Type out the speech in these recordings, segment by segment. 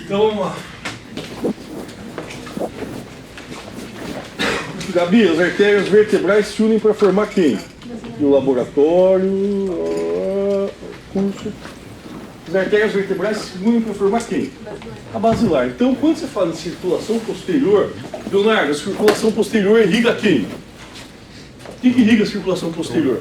Então vamos lá. Gabi, as artérias vertebrais se unem para formar quem? E o laboratório, curso. As artérias vertebrais se unem para formar quem? A basilar. Então, quando você fala de circulação posterior, Leonardo, a circulação posterior irriga quem? O que irriga a circulação posterior?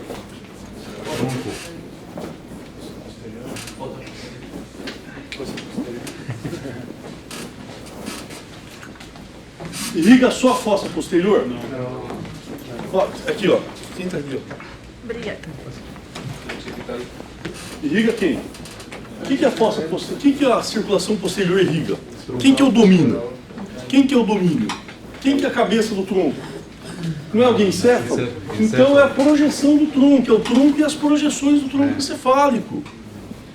Irriga só a fossa posterior? Não. Ó, aqui, ó. Senta aqui, ó. Obrigada. Irriga quem? O que é a fossa posterior? O que a circulação posterior irriga? Quem que é o domínio? Quem que é o domínio? Quem que é a cabeça do tronco? Não é o diencéfalo? Então é a projeção do tronco, é o tronco e as projeções do tronco encefálico.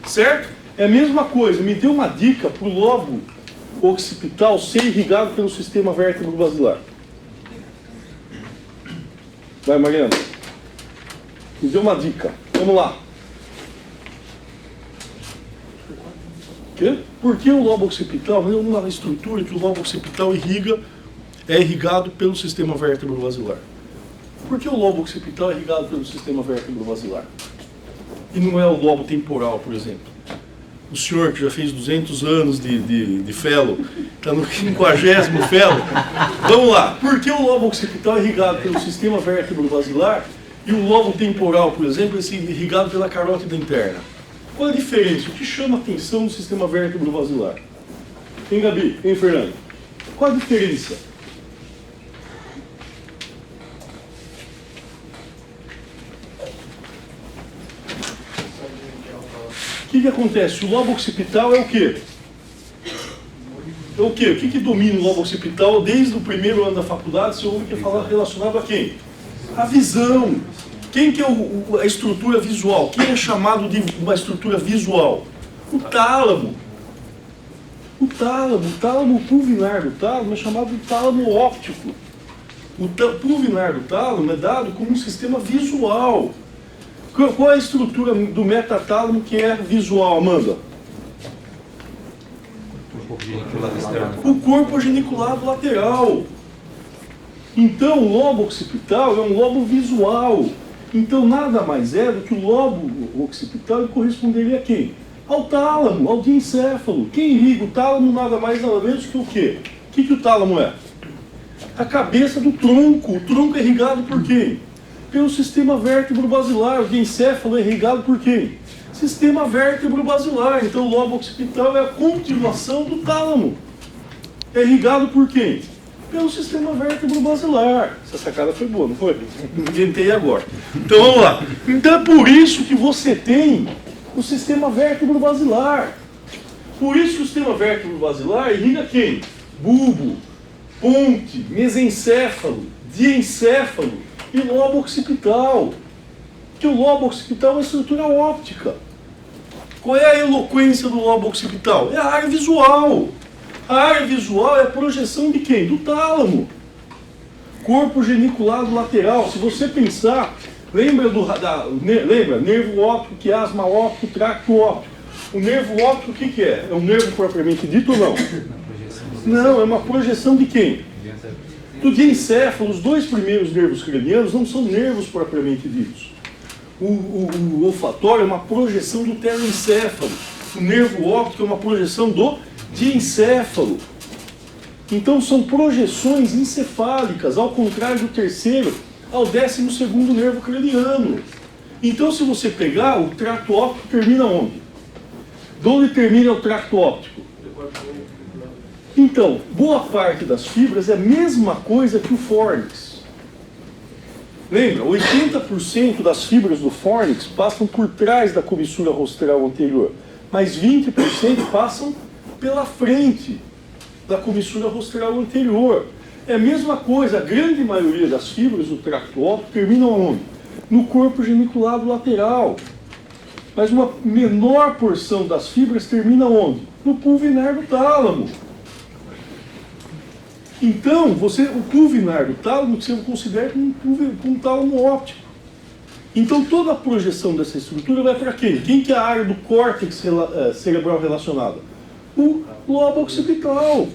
Certo? É a mesma coisa. Me dê uma dica para o lobo occipital ser irrigado pelo sistema vértebro-basilar. Vai, Mariana. Me dê uma dica. Vamos lá. Por que o lobo occipital, é uma estrutura que o lobo occipital é irrigado pelo sistema vértebro-basilar? Por que o lobo occipital é irrigado pelo sistema vértebro-basilar? E não é o lobo temporal, por exemplo? O senhor que já fez 200 anos de fellow, está no 50º fellow. Vamos lá. Por que o lobo occipital é irrigado pelo sistema vértebro-basilar e o lobo temporal, por exemplo, é irrigado pela carótida interna? Qual a diferença? O que chama a atenção no sistema vértebro-basilar? Hein, Gabi? Hein, Fernando? Qual a diferença? O que acontece? O lobo occipital é o quê? É o quê? O que domina o lobo occipital desde o primeiro ano da faculdade? Se ouve que falar relacionado a quem? A visão. Quem que é a estrutura visual? Quem é chamado de uma estrutura visual? O tálamo. O tálamo pulvinar do tálamo é chamado de tálamo óptico. O pulvinar do tálamo é dado como um sistema visual. Qual é a estrutura do metatálamo que é visual, Amanda? O corpo geniculado lateral. Então, o lobo occipital é um lobo visual. Então, nada mais é do que o lobo occipital corresponderia a quem? Ao tálamo, ao diencéfalo. Quem irriga o tálamo nada mais nada menos que o quê? O que o tálamo é? A cabeça do tronco. O tronco é irrigado por quem? Pelo sistema vértebro-basilar. O diencéfalo é irrigado por quem? Sistema vértebro-basilar. Então, o lobo occipital é a continuação do tálamo. É irrigado por quem? Pelo sistema vértebro-basilar. Essa sacada foi boa, não foi? Inventei agora. Então, vamos lá. Então, é por isso que você tem o sistema vértebro-basilar. Por isso que o sistema vértebro-basilar irriga quem? Bulbo, ponte, mesencéfalo, diencéfalo e lobo occipital. Que o lobo occipital é uma estrutura óptica. Qual é a eloquência do lobo occipital? É a área visual. A área visual é a projeção de quem? Do tálamo. Corpo geniculado lateral. Se você pensar, lembra nervo óptico, quiasma óptico, tracto óptico. O nervo óptico o que é? É um nervo propriamente dito ou não? Não, é uma projeção de quem? Do diencéfalo. Os dois primeiros nervos cranianos não são nervos propriamente ditos. O olfatório é uma projeção do terencéfalo. O nervo óptico é uma projeção do diencéfalo. Então são projeções encefálicas, ao contrário do terceiro, ao 12º nervo craniano. Então, se você pegar, o tracto óptico termina onde? De onde termina o tracto óptico? Então, boa parte das fibras é a mesma coisa que o fórnix. Lembra? 80% das fibras do fórnix passam por trás da comissura rostral anterior, mas 20% passam pela frente da comissura rostral anterior. É a mesma coisa, a grande maioria das fibras do tracto óptico terminam onde? No corpo geniculado lateral. Mas uma menor porção das fibras termina onde? No pulvinar do tálamo. Então, o pulvinar do tálamo você considera como um tálamo óptico. Então, toda a projeção dessa estrutura vai para quem? Quem que é a área do córtex cerebral relacionada? o lobo occipital.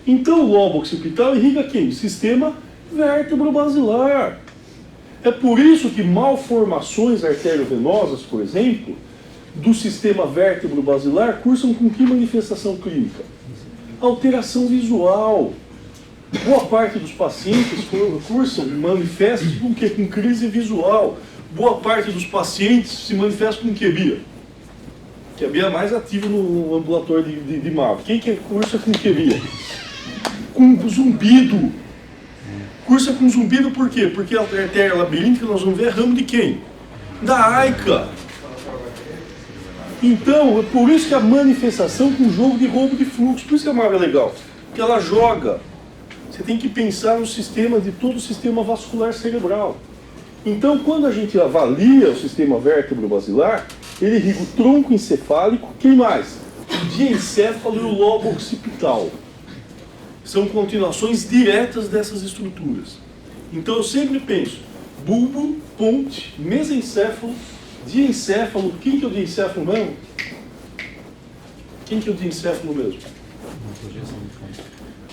Então o lobo occipital irriga quem? O sistema vértebro-basilar. É por isso que malformações arteriovenosas, por exemplo, do sistema vértebro-basilar cursam com que manifestação clínica? Alteração visual. Boa parte dos pacientes cursam, manifestam com quê? Com crise visual. Boa parte dos pacientes se manifesta com que, Bia? Que a Bia é mais ativa no ambulatório de MAV. Quem que cursa com que, Bia? Com zumbido. Cursa com zumbido por quê? Porque a artéria labiríntica, nós vamos ver, é ramo de quem? Da AICA. Então, é por isso que a manifestação com jogo de roubo de fluxo, por isso que a MAV é legal. Porque ela joga. Você tem que pensar no sistema de todo o sistema vascular cerebral. Então, quando a gente avalia o sistema vértebro-basilar, ele irriga o tronco encefálico, quem mais? O diencéfalo e o lobo occipital. São continuações diretas dessas estruturas. Então, eu sempre penso, bulbo, ponte, mesencéfalo, diencéfalo. Quem que é o diencéfalo mesmo? Quem que é o diencéfalo mesmo?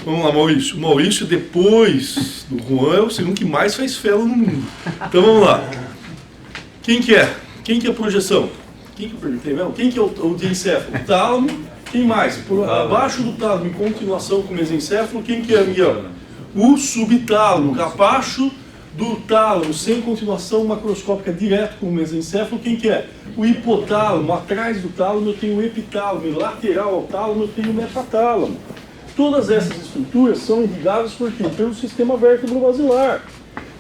Vamos lá, Maurício. O Maurício, depois do Juan, é o segundo que mais faz fela no mundo. Então vamos lá. Quem que é? Quem que é a projeção? Quem que eu perguntei mesmo? Quem que é o diencéfalo? O tálamo. Quem mais? Por abaixo do tálamo, em continuação com o mesencéfalo, quem que é, Miguel? O subtálamo. Abaixo do tálamo, sem continuação macroscópica direto com o mesencéfalo, quem que é? O hipotálamo. Atrás do tálamo eu tenho o epitálamo. E lateral ao tálamo eu tenho o metatálamo. Todas essas estruturas são irrigadas por quê? Pelo sistema vértebro-basilar.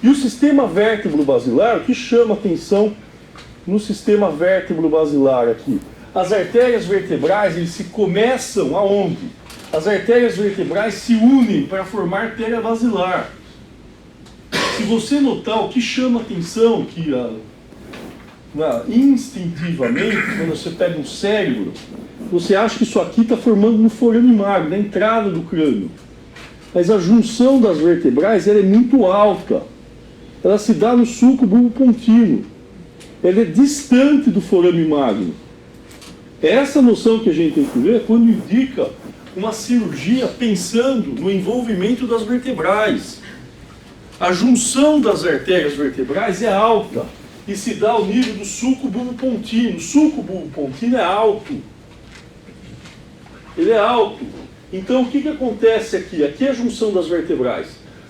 E o sistema vértebro-basilar, o que chama atenção no sistema vértebro-basilar aqui? As artérias vertebrais, eles se começam aonde? As artérias vertebrais se unem para formar artéria basilar. Se você notar, o que chama atenção, que instintivamente, quando você pega um cérebro, você acha que isso aqui está formando no forame magro, na entrada do crânio. Mas a junção das vertebrais ela é muito alta. Ela se dá no sulco bulbopontino. Ela é distante do forame magro. Essa noção que a gente tem que ver quando indica uma cirurgia pensando no envolvimento das vertebrais. A junção das artérias vertebrais é alta e se dá ao nível do sulco bulbopontino. O sulco bulbopontino é alto. Ele é alto. Então, o que acontece aqui? Aqui é a junção das vertebrais.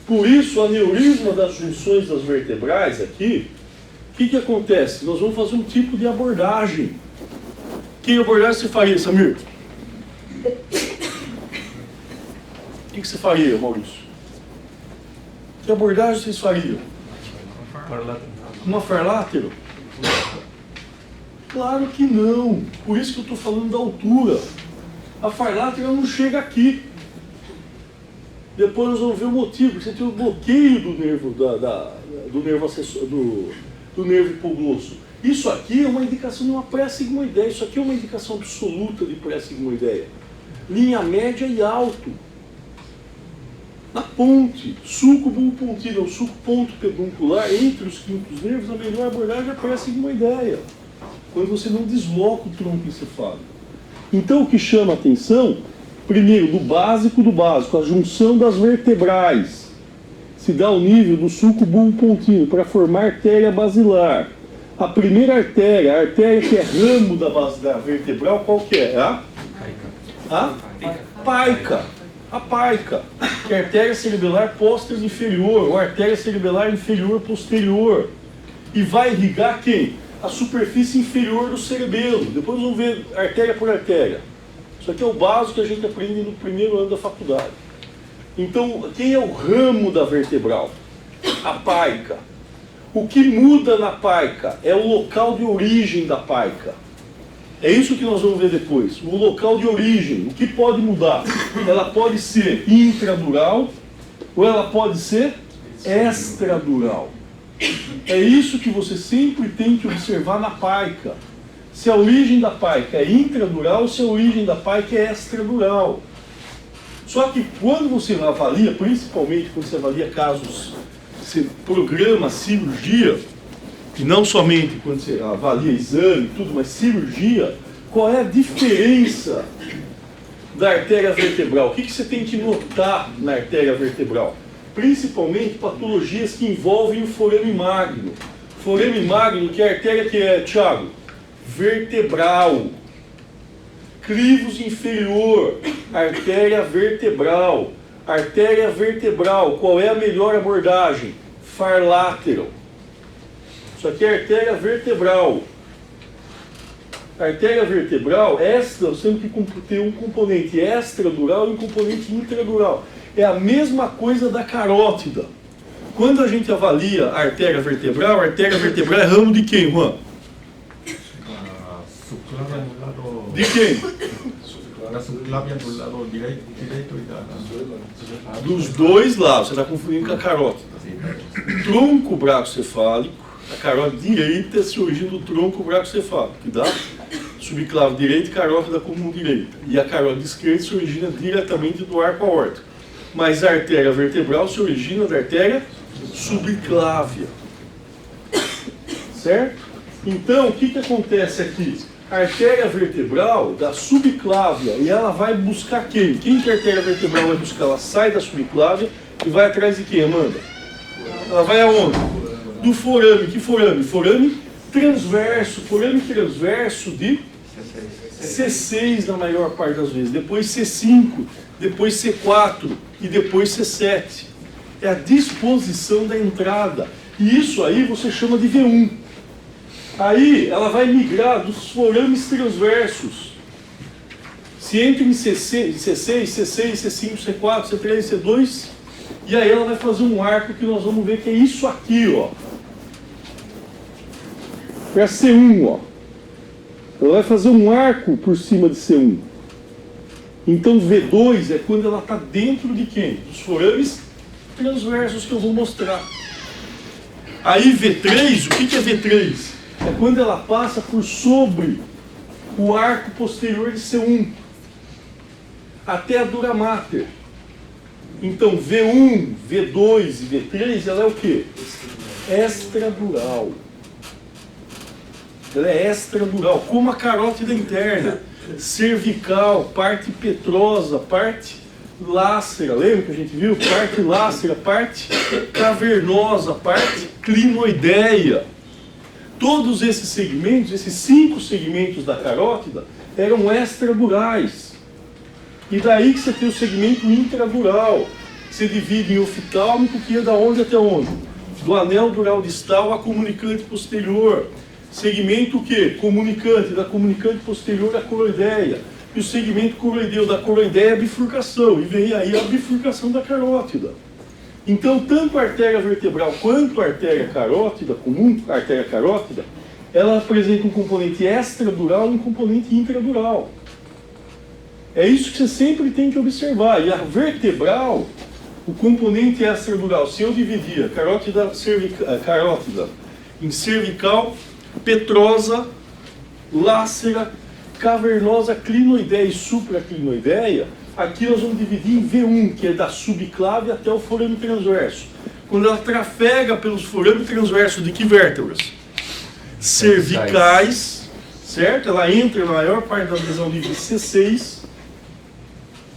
Por isso, o aneurisma das junções das vertebrais aqui, o que acontece? Nós vamos fazer um tipo de abordagem. Que abordagem você faria, Samir? O que você faria, Maurício? Que abordagem vocês fariam? Uma farlátero? Claro que não. Por isso que eu estou falando da altura. A farlátero não chega aqui. Depois nós vamos ver o motivo. Você tem o bloqueio do nervo, do nervo acessório, do nervo hipoglosso. Isso aqui é uma indicação de uma pré-sigmoideia. Isso aqui é uma indicação absoluta de pré-sigmoideia. Linha média e alto. Na ponte, sulco bulbopontino, o sulco ponto peduncular, entre os quintos nervos, a melhor abordagem é a pré-sigmoideia. Quando você não desloca o tronco encefálico. Então, o que chama a atenção, primeiro, do básico, a junção das vertebrais. Se dá ao nível do sulco bulbopontino para formar artéria basilar. A primeira artéria, a artéria que é ramo da base da vertebral, qual que é? A paica. A paica, que é a artéria cerebelar posterior inferior, ou artéria cerebelar inferior posterior. E vai irrigar quem? A superfície inferior do cerebelo. Depois vamos ver artéria por artéria. Isso aqui é o básico que a gente aprende no primeiro ano da faculdade. Então, quem é o ramo da vertebral? A paica. O que muda na paica é o local de origem da paica. É isso que nós vamos ver depois. O local de origem. O que pode mudar? Ela pode ser intradural ou ela pode ser extradural. É isso que você sempre tem que observar na paica. Se a origem da paica é intradural ou se a origem da paica é extradural. Só que quando você avalia, principalmente quando você avalia casos, você programa cirurgia, e não somente quando você avalia exame e tudo, mas cirurgia, Qual é a diferença da artéria vertebral? O que você tem que notar na artéria vertebral? Principalmente patologias que envolvem o forame magno. Forame magno, que é a artéria que é, Thiago? Vertebral. Crivos inferior, artéria vertebral. Artéria vertebral, qual é a melhor abordagem? Far lateral. Isso aqui é artéria vertebral. Artéria vertebral, nós temos que ter um componente extradural e um componente intradural. É a mesma coisa da carótida. Quando a gente avalia a artéria vertebral é ramo de quem, Juan? De quem? Dos dois lados, você está confundindo com a carótida. Tronco bracocefálico, a carótida direita se origina do tronco bracocefálico, que dá subclave direita e carótida comum direita. E a carótida esquerda se origina diretamente do arco aórtico. Mas a artéria vertebral se origina da artéria subclávia. Certo? Então, o que acontece aqui? A artéria vertebral da subclávia, e ela vai buscar quem? Quem que a artéria vertebral vai buscar? Ela sai da subclávia e vai atrás de quem, Amanda? Ela vai aonde? Do forame. Que forame? Forame transverso. Forame transverso de C6 na maior parte das vezes. Depois C5, depois C4 e depois C7. É a disposição da entrada. E isso aí você chama de V1. Aí ela vai migrar dos forames transversos. Se entra em C6, C6, C5, C4, C3, C2, e aí ela vai fazer um arco que nós vamos ver que é isso aqui, ó. Para C1, ó. Ela vai fazer um arco por cima de C1. Então V2 é quando ela está dentro de quem? Dos forames transversos que eu vou mostrar. Aí V3, o que é V3? É quando ela passa por sobre o arco posterior de C1 até a dura mater. Então V1, V2 e V3, ela é o quê? Extradural. Ela é extradural, como a carótida interna, cervical, parte petrosa, parte lácera, lembra que a gente viu? Parte lácera, parte cavernosa, parte clinoideia. Todos esses segmentos, esses 5 segmentos da carótida, eram extradurais. E daí que você tem o segmento intradural, que se divide em oftálmico, que é da onde até onde? Do anel dural distal a comunicante posterior. Segmento o quê? Comunicante, da comunicante posterior à coroideia. E o segmento coroideu da coroideia é a bifurcação. E vem aí a bifurcação da carótida. Então, tanto a artéria vertebral quanto a artéria carótida, comum, a artéria carótida, ela apresenta um componente extradural e um componente intradural. É isso que você sempre tem que observar. E a vertebral, o componente extradural, se eu dividir a carótida em cervical, petrosa, lácera, cavernosa, clinoideia e supraclinoideia, aqui nós vamos dividir em V1, que é da subclave até o forame transverso. Quando ela trafega pelos forames transversos de que vértebras? Cervicais, certo? Ela entra na maior parte da lesão livre C6,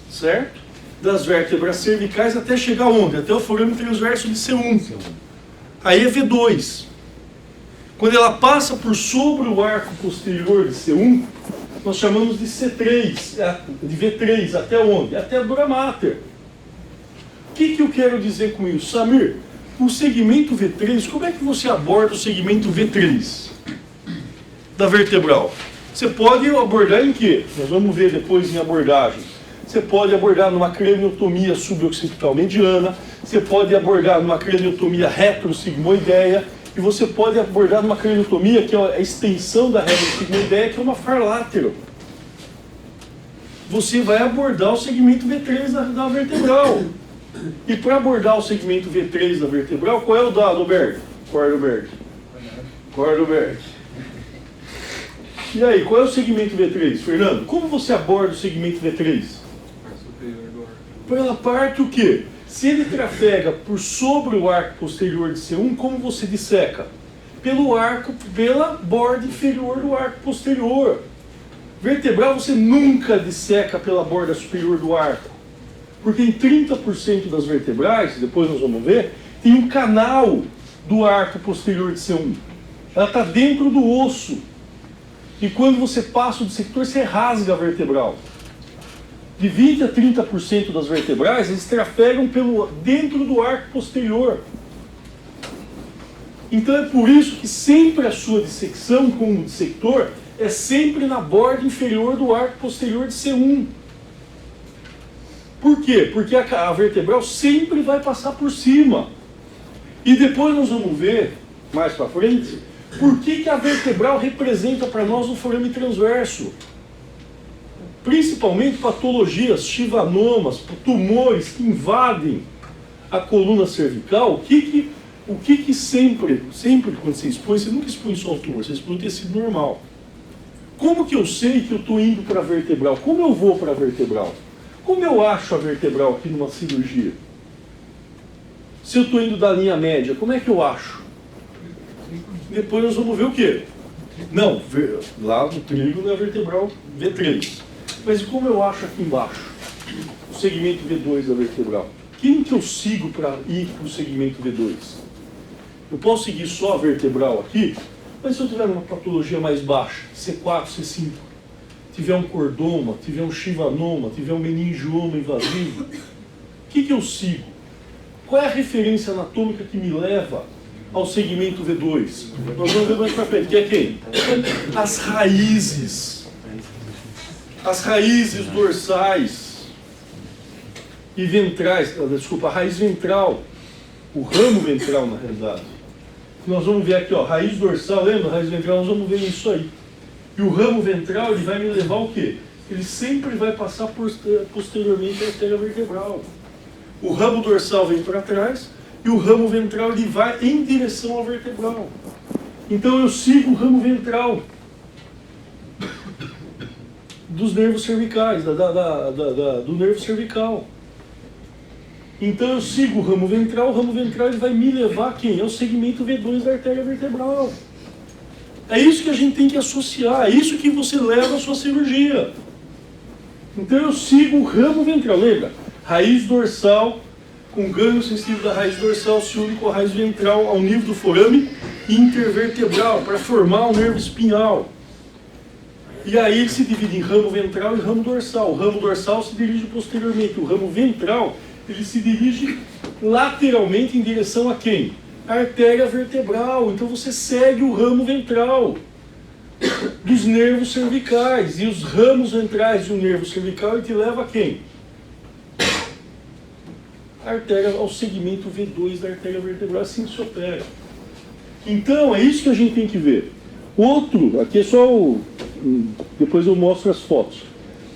certo? Das vértebras cervicais até chegar onde? Até o forame transverso de C1. Aí é V2. Quando ela passa por sobre o arco posterior de C1, nós chamamos de C3, de V3, até onde? Até a dura mater. O que eu quero dizer com isso? Samir, o segmento V3, como é que você aborda o segmento V3 da vertebral? Você pode abordar em quê? Nós vamos ver depois em abordagem. Você pode abordar numa craniotomia suboccipital mediana, você pode abordar numa craniotomia retrosigmoideia, e você pode abordar numa craniotomia, que é a extensão da retrosigmoideia, que é uma far lateral. Você vai abordar o segmento V3 da vertebral. E para abordar o segmento V3 da vertebral, qual é o dado, Berg? Cordoberg. E aí, qual é o segmento V3, Fernando? Como você aborda o segmento V3? Pela parte o quê? Se ele trafega por sobre o arco posterior de C1, como você disseca? Pela borda inferior do arco posterior. Vertebral você nunca disseca pela borda superior do arco. Porque em 30% das vertebrais, depois nós vamos ver, tem um canal do arco posterior de C1. Ela está dentro do osso. E quando você passa o dissector, você rasga a vertebral. De 20% a 30% das vertebrais, eles trafegam dentro do arco posterior. Então é por isso que sempre a sua dissecção com o dissector é sempre na borda inferior do arco posterior de C1. Por quê? Porque a vertebral sempre vai passar por cima. E depois nós vamos ver, mais para frente, por que a vertebral representa para nós um forame transverso. Principalmente patologias, chivanomas, tumores que invadem a coluna cervical. O que sempre quando você expõe, você nunca expõe só o tumor, você expõe o tecido normal. Como que eu sei que eu estou indo para a vertebral? Como eu vou para a vertebral? Como eu acho a vertebral aqui numa cirurgia? Se eu estou indo da linha média, como é que eu acho? Depois nós vamos ver o quê? Não, lá no trígono é a vertebral V3. Mas como eu acho aqui embaixo? O segmento V2 da vertebral. Quem que eu sigo para ir para o segmento V2? Eu posso seguir só a vertebral aqui, mas se eu tiver uma patologia mais baixa, C4, C5, tiver um cordoma, tiver um chivanoma, tiver um meningioma invasivo, o que eu sigo? Qual é a referência anatômica que me leva ao segmento V2? Nós vamos ver mais para frente, que é quem? As raízes. As raízes dorsais e ventrais, desculpa, a raiz ventral, o ramo ventral na realidade. Nós vamos ver aqui, ó, raiz dorsal, lembra? Raiz ventral, nós vamos ver isso aí. E o ramo ventral, ele vai me levar ao quê? Ele sempre vai passar posteriormente à artéria vertebral. O ramo dorsal vem para trás e o ramo ventral ele vai em direção à vertebral. Então eu sigo o ramo ventral dos nervos cervicais, do nervo cervical. Então eu sigo o ramo ventral ele vai me levar a quem? É o segmento V2 da artéria vertebral. É isso que a gente tem que associar, é isso que você leva à sua cirurgia. Então eu sigo o ramo ventral, lembra? Raiz dorsal, com gânglio sensível da raiz dorsal, se une com a raiz ventral ao nível do forame intervertebral, para formar o nervo espinhal. E aí ele se divide em ramo ventral e ramo dorsal. O ramo dorsal se dirige posteriormente, o ramo ventral ele se dirige lateralmente em direção a quem? A artéria vertebral. Então você segue o ramo ventral dos nervos cervicais. E os ramos ventrais de um nervo cervical ele te leva a quem? A artéria, ao segmento V2 da artéria vertebral. Assim que se opera. Então é isso que a gente tem que ver. Outro, aqui é só depois eu mostro as fotos.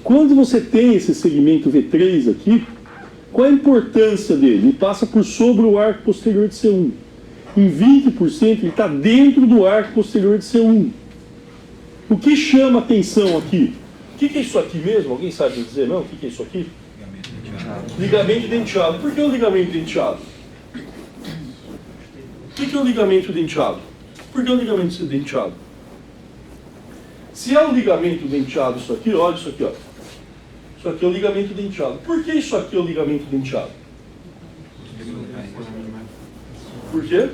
Quando você tem esse segmento V3 aqui, qual é a importância dele? Ele passa por sobre o arco posterior de C1. Em 20% ele está dentro do arco posterior de C1. O que chama atenção aqui? O que é isso aqui mesmo? Alguém sabe dizer não? O que é isso aqui? Ligamento denteado. Por que o ligamento denteado? O que é o ligamento denteado? Por que o ligamento denteado? Se é o ligamento denteado isso aqui, olha isso aqui, ó. Isso aqui é o ligamento denteado. Por que isso aqui é o ligamento denteado? Por quê?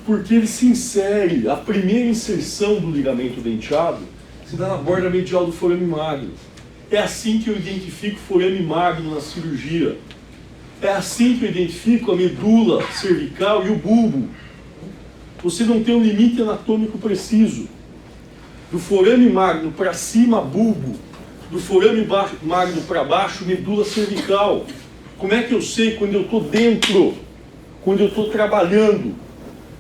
Porque ele se insere, a primeira inserção do ligamento denteado se dá na borda medial do forame magno. É assim que eu identifico o forame magno na cirurgia. É assim que eu identifico a medula cervical e o bulbo. Você não tem um limite anatômico preciso. Do forame magno para cima, bulbo. Do forame magno para baixo, medula cervical. Como é que eu sei quando eu estou dentro? Quando eu estou trabalhando?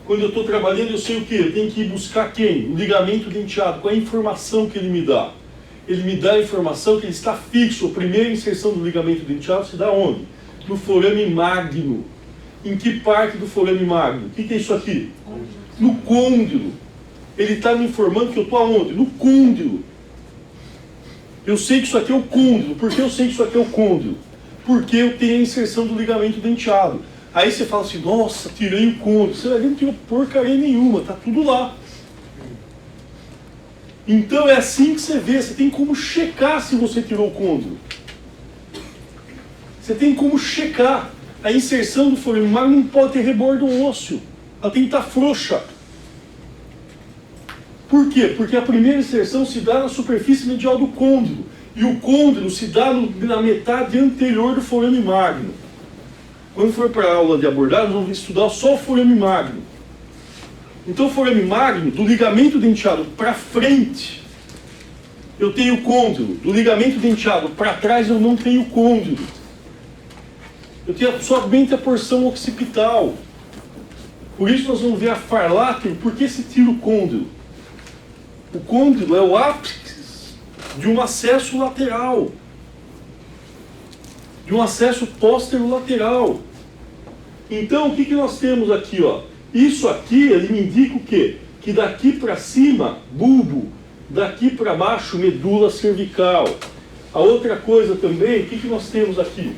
Quando eu estou trabalhando, eu sei o quê? Eu tenho que ir buscar quem? O ligamento denteado. Qual é a informação que ele me dá? Ele me dá a informação que ele está fixo. A primeira inserção do ligamento denteado se dá onde? No forame magno. Em que parte do forame magno? O que é isso aqui? No côndilo. Ele está me informando que eu estou aonde? No côndilo. Eu sei que isso aqui é o côndilo. Por que eu sei que isso aqui é o côndilo? Porque eu tenho a inserção do ligamento denteado. Aí você fala assim, nossa, tirei o côndilo. Você vai ver que não tirou porcaria nenhuma, está tudo lá. Então é assim que você vê, você tem como checar se você tirou o côndilo. Você tem como checar. A inserção do forame magno não pode ter rebordo ósseo. Ela tem que estar frouxa. Por quê? Porque a primeira inserção se dá na superfície medial do côndilo. E o côndilo se dá na metade anterior do forame magno. Quando for para a aula de abordagem, nós vamos estudar só o forame magno. Então o forame magno, do ligamento denteado para frente, eu tenho côndilo. Do ligamento denteado para trás, eu não tenho côndilo. Eu tenho somente a porção occipital. Por isso nós vamos ver a farláter, por que se tira o côndilo? O côndilo é o ápice de um acesso lateral. De um acesso póstero-lateral. Então, o que nós temos aqui, ó? Isso aqui, ele me indica o quê? Que daqui para cima, bulbo, daqui para baixo, medula cervical. A outra coisa também, o que nós temos aqui?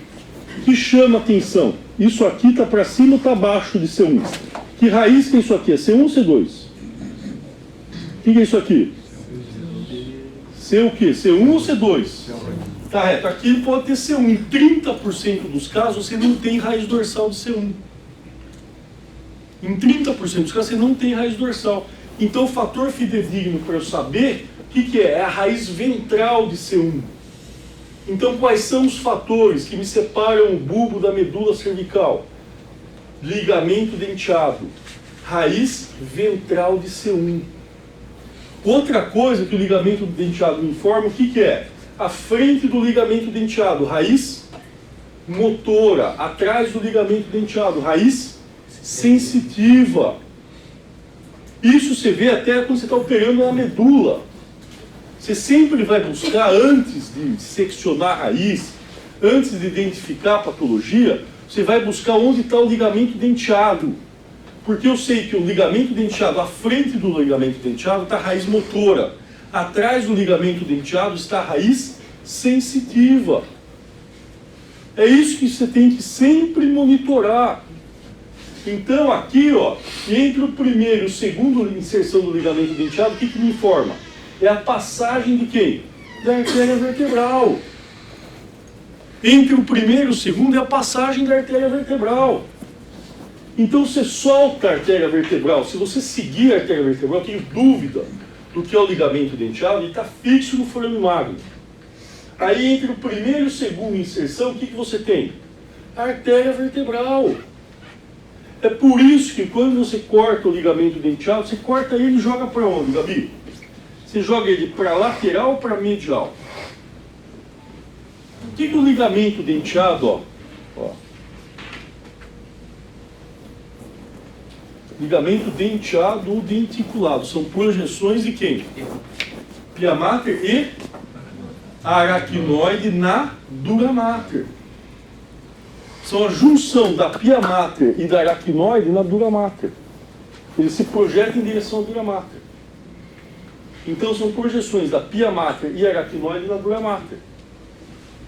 Que chama atenção? Isso aqui está para cima ou está abaixo de C1? Que raiz que é isso aqui? É C1 ou C2? O que é isso aqui? C o quê? C1 ou C2? Tá reto. Aqui pode ter C1. Em 30% dos casos você não tem raiz dorsal de C1. Em 30% dos casos você não tem raiz dorsal. Então o fator fidedigno para eu saber o que é? É a raiz ventral de C1. Então quais são os fatores que me separam o bulbo da medula cervical? Ligamento denteado. Raiz ventral de C1. Outra coisa que o ligamento denteado me informa, o que é? A frente do ligamento denteado, raiz motora. Atrás do ligamento denteado, raiz sensitiva. Isso você vê até quando você está operando na medula. Você sempre vai buscar, antes de seccionar a raiz, antes de identificar a patologia, você vai buscar onde está o ligamento denteado. Porque eu sei que o ligamento denteado, à frente do ligamento denteado, está a raiz motora. Atrás do ligamento denteado está a raiz sensitiva. É isso que você tem que sempre monitorar. Então aqui, ó, entre o primeiro e o segundo inserção do ligamento denteado, o que me informa? É a passagem de quem? Da artéria vertebral. Entre o primeiro e o segundo é a passagem da artéria vertebral. Então você solta a artéria vertebral. Se você seguir a artéria vertebral, eu tenho dúvida do que é o ligamento denteado, ele está fixo no forame magno. Aí entre o primeiro e o segundo inserção, o que você tem? A artéria vertebral. É por isso que quando você corta o ligamento denteado, você corta ele e joga para onde, Gabi? Você joga ele para lateral ou para medial? O que o ligamento denteado, ó? Ligamento denteado ou denticulado. São projeções de quem? Pia mater e aracnoide na dura mater. São a junção da pia mater e da aracnoide na dura mater. Eles se projetam em direção à dura mater. Então são projeções da pia mater e aracnoide na dura mater.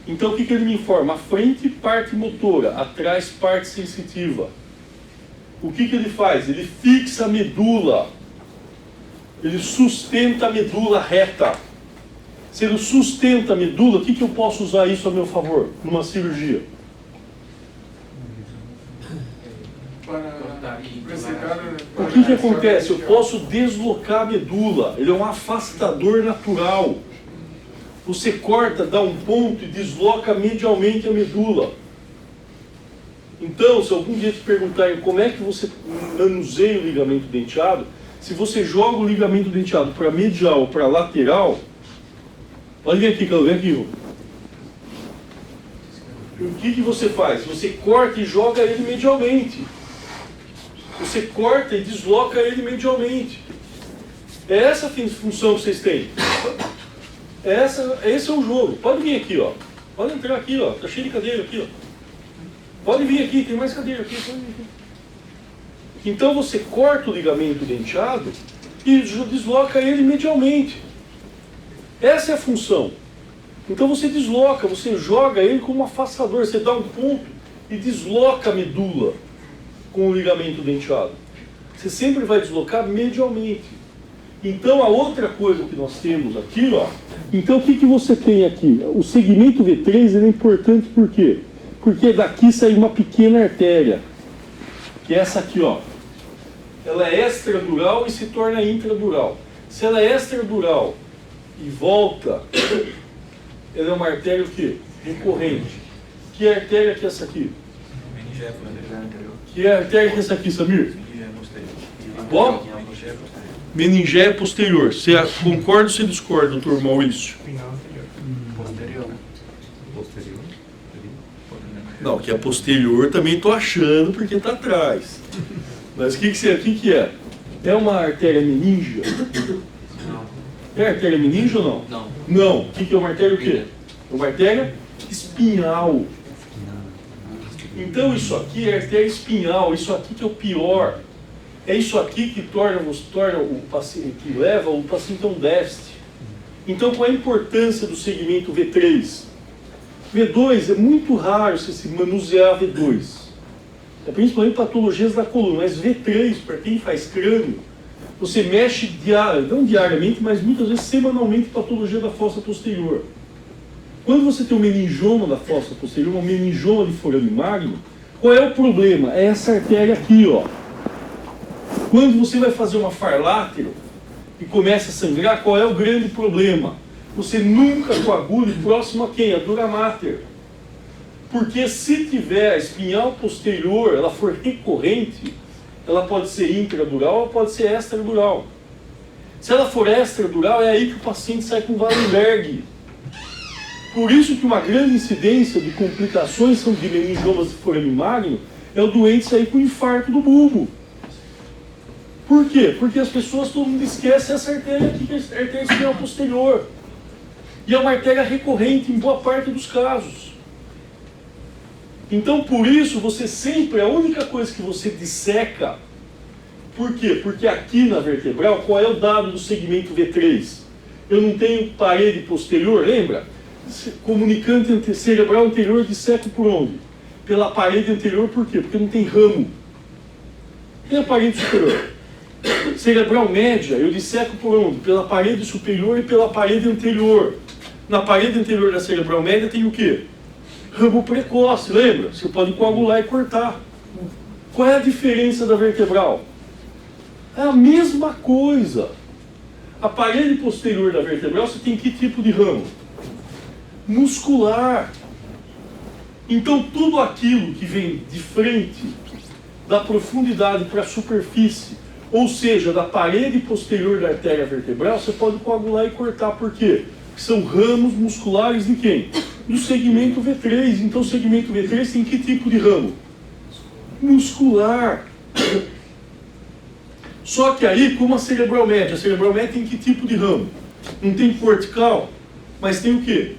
Então o que ele me informa? A frente, parte motora, atrás, parte sensitiva. O que ele faz? Ele fixa a medula. Ele sustenta a medula reta. Se ele sustenta a medula, o que eu posso usar isso a meu favor numa cirurgia? O que acontece? Eu posso deslocar a medula. Ele é um afastador natural. Você corta, dá um ponto e desloca medialmente a medula. Então, se algum dia te perguntarem como é que você manuseia o ligamento denteado, se você joga o ligamento denteado para medial ou para lateral, olha aqui, vem aqui. O que você faz? Você corta e joga ele medialmente. Você corta e desloca ele medialmente. É essa a função que vocês têm. Esse é o jogo. Pode vir aqui, ó. Pode entrar aqui, ó. Tá cheio de cadeira aqui, ó. Pode vir aqui, tem mais cadeira aqui. Pode vir aqui. Então você corta o ligamento denteado e desloca ele medialmente. Essa é a função. Então você desloca, você joga ele como um afastador. Você dá um ponto e desloca a medula com o ligamento denteado. Você sempre vai deslocar medialmente. Então, a outra coisa que nós temos aqui, ó, então o que você tem aqui? O segmento V3 ele é importante por quê? Porque daqui sai uma pequena artéria, que é essa aqui, ó. Ela é extradural e se torna intradural. Se ela é extradural e volta, ela é uma artéria o quê? Recorrente. Que artéria que é essa aqui? Que artéria que é essa aqui, Samir? Qual? Meningéia posterior. Você concorda ou você discorda, doutor Maurício? Posterior. Não, que é posterior também estou achando porque está atrás. Mas o que é? É uma artéria meníngea? Não. É artéria meníngea ou não? Não. Não. O que é uma artéria o quê? É uma artéria espinhal. Então isso aqui é artéria espinhal, isso aqui que é o pior. É isso aqui que torna o paciente, que leva o paciente a um déficit. Então qual é a importância do segmento V3? V2 é muito raro você se manusear V2. É principalmente patologias da coluna, mas V3, para quem faz crânio, você mexe não diariamente, mas muitas vezes semanalmente patologia da fossa posterior. Quando você tem um meningioma da fossa posterior, um meningioma de forame magno, qual é o problema? É essa artéria aqui, ó. Quando você vai fazer uma farlátero e começa a sangrar, qual é o grande problema? Você nunca coagule próximo a quem? A dura mater. Porque se tiver a espinhal posterior, ela for recorrente, ela pode ser intradural ou pode ser extradural. Se ela for extradural, é aí que o paciente sai com Wallenberg. Por isso que uma grande incidência de complicações são de meningiomas de forame magno é o doente sair com infarto do bulbo. Por quê? Porque as pessoas, todo mundo esquece essa artéria aqui, que é a artéria espinhal posterior. E é uma artéria recorrente em boa parte dos casos. Então, por isso, você sempre, a única coisa que você disseca, por quê? Porque aqui na vertebral, qual é o dado do segmento V3? Eu não tenho parede posterior, lembra? Comunicante cerebral anterior disseco por onde? Pela parede anterior, por quê? Porque não tem ramo. Tem a parede superior. Cerebral média, eu disseco por onde? Pela parede superior e pela parede anterior. Na parede anterior da cerebral média tem o quê? Ramo precoce, lembra? Você pode coagular e cortar. Qual é a diferença da vertebral? É a mesma coisa. A parede posterior da vertebral, você tem que tipo de ramo? Muscular. Então tudo aquilo que vem de frente, da profundidade para a superfície, ou seja, da parede posterior da artéria vertebral, você pode coagular e cortar. Por quê? Porque são ramos musculares de quem? Do segmento V3. Então o segmento V3 tem que tipo de ramo? Muscular. Só que aí, como a cerebral média tem que tipo de ramo? Não tem cortical, mas tem o quê?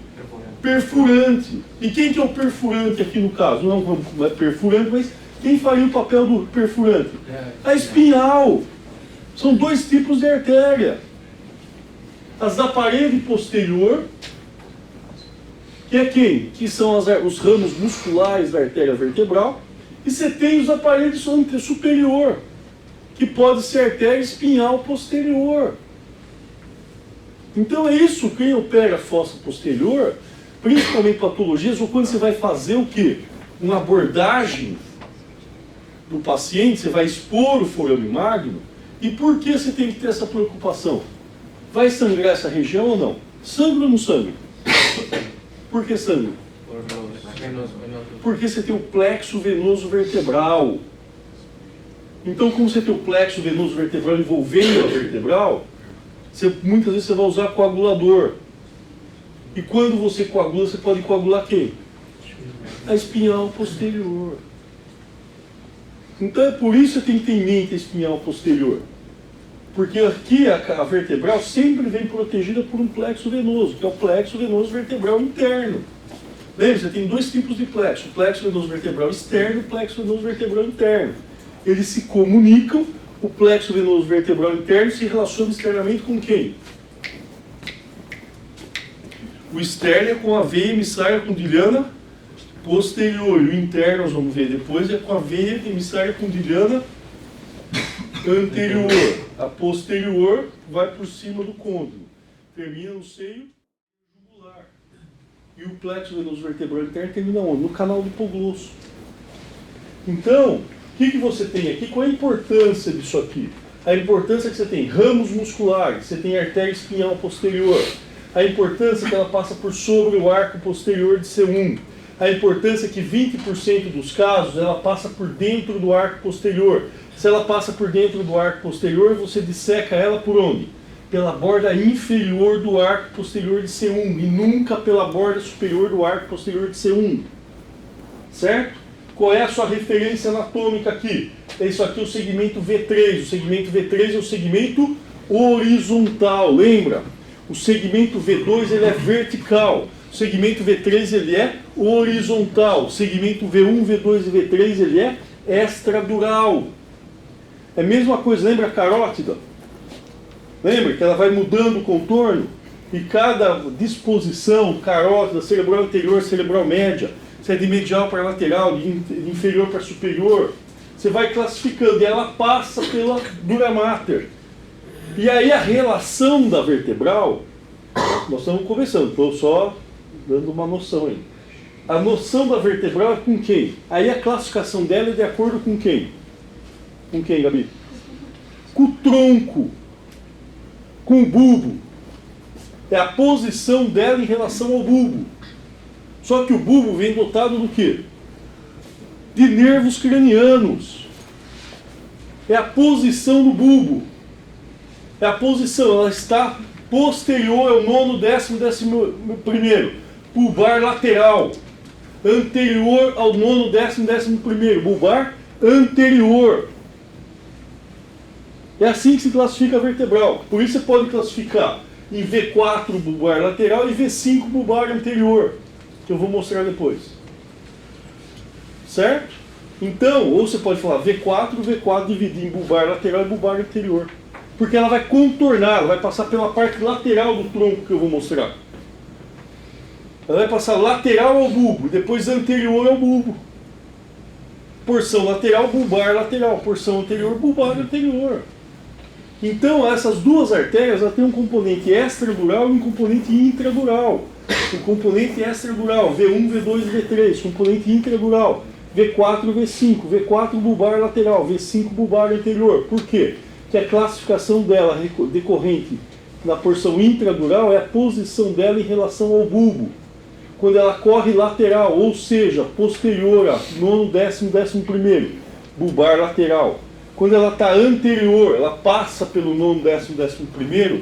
Perfurante. E quem que é o perfurante aqui no caso? Não é perfurante, mas quem faria o papel do perfurante? A espinhal. São dois tipos de artéria. As da parede posterior, que é quem? Que são os ramos musculares da artéria vertebral. E você tem os da parede superior, que pode ser artéria espinhal posterior. Então é isso, quem opera a fossa posterior, principalmente patologias, ou quando você vai fazer o quê? Uma abordagem do paciente, você vai expor o forame magno. E por que você tem que ter essa preocupação? Vai sangrar essa região ou não? Sangra ou não sangra? Por que sangra? Porque você tem o plexo venoso vertebral. Então, como você tem o plexo venoso vertebral envolvendo a vertebral, muitas vezes você vai usar coagulador. E quando você coagula, você pode coagular quem? A espinhal posterior. Então é por isso que tem que ter em mente a espinhal posterior. Porque aqui a vertebral sempre vem protegida por um plexo venoso, que é o plexo venoso vertebral interno. Lembra, você tem dois tipos de plexo: o plexo venoso vertebral externo e o plexo venoso vertebral interno. Eles se comunicam, o plexo venoso vertebral interno se relaciona externamente com quem? O externo é com a veia emissária condiliana posterior, e o interno, nós vamos ver depois, é com a veia emissária condiliana anterior. A posterior vai por cima do côndilo. Termina no seio jugular. E o plexo venoso vertebral interno termina onde? No canal do hipoglosso. Então, o que você tem aqui? Qual a importância disso aqui? A importância é que você tem ramos musculares, você tem artéria espinhal posterior. A importância é que ela passa por sobre o arco posterior de C1. A importância é que 20% dos casos ela passa por dentro do arco posterior. Se ela passa por dentro do arco posterior, você disseca ela por onde? Pela borda inferior do arco posterior de C1 e nunca pela borda superior do arco posterior de C1. Certo? Qual é a sua referência anatômica aqui? É isso aqui, o segmento V3. O segmento V3 é o segmento horizontal, lembra? O segmento V2 ele é vertical. O segmento V3 ele é horizontal. O segmento V1, V2 e V3 ele é extradural. É a mesma coisa, lembra a carótida? Lembra que ela vai mudando o contorno? E cada disposição, carótida, cerebral anterior, cerebral média, se é de medial para lateral, de inferior para superior, você vai classificando e ela passa pela dura mater. E aí a relação da vertebral, nós estamos conversando, estou só dando uma noção aí. A noção da vertebral é com quem? Aí a classificação dela é de acordo com quem? Com quem, Gabi? Com o tronco, com o bulbo. É a posição dela em relação ao bulbo. Só que o bulbo vem dotado do quê? De nervos cranianos. É a posição do bulbo. É a posição, ela está posterior ao nono, décimo, 11º. Bulbar lateral. Anterior ao nono, décimo, 11º. Bulbar anterior. É assim que se classifica a vertebral. Por isso você pode classificar em V4 bulbar lateral e V5 bulbar anterior, que eu vou mostrar depois. Certo? Então, ou você pode falar V4 dividir em bulbar lateral e bulbar anterior. Porque ela vai contornar, ela vai passar pela parte lateral do tronco que eu vou mostrar. Ela vai passar lateral ao bulbo, e depois anterior ao bulbo. Porção lateral, bulbar lateral. Porção anterior, bulbar anterior. Então, essas duas artérias elas têm um componente extradural e um componente intradural. O componente extradural, V1, V2 e V3. Componente intradural, V4 e V5. V4 bulbar lateral, V5 bulbar anterior. Por quê? Porque a classificação dela decorrente na porção intradural é a posição dela em relação ao bulbo. Quando ela corre lateral, ou seja, posterior a nono, décimo, 11º, bulbar lateral. Quando ela está anterior, ela passa pelo nono, décimo, 11º,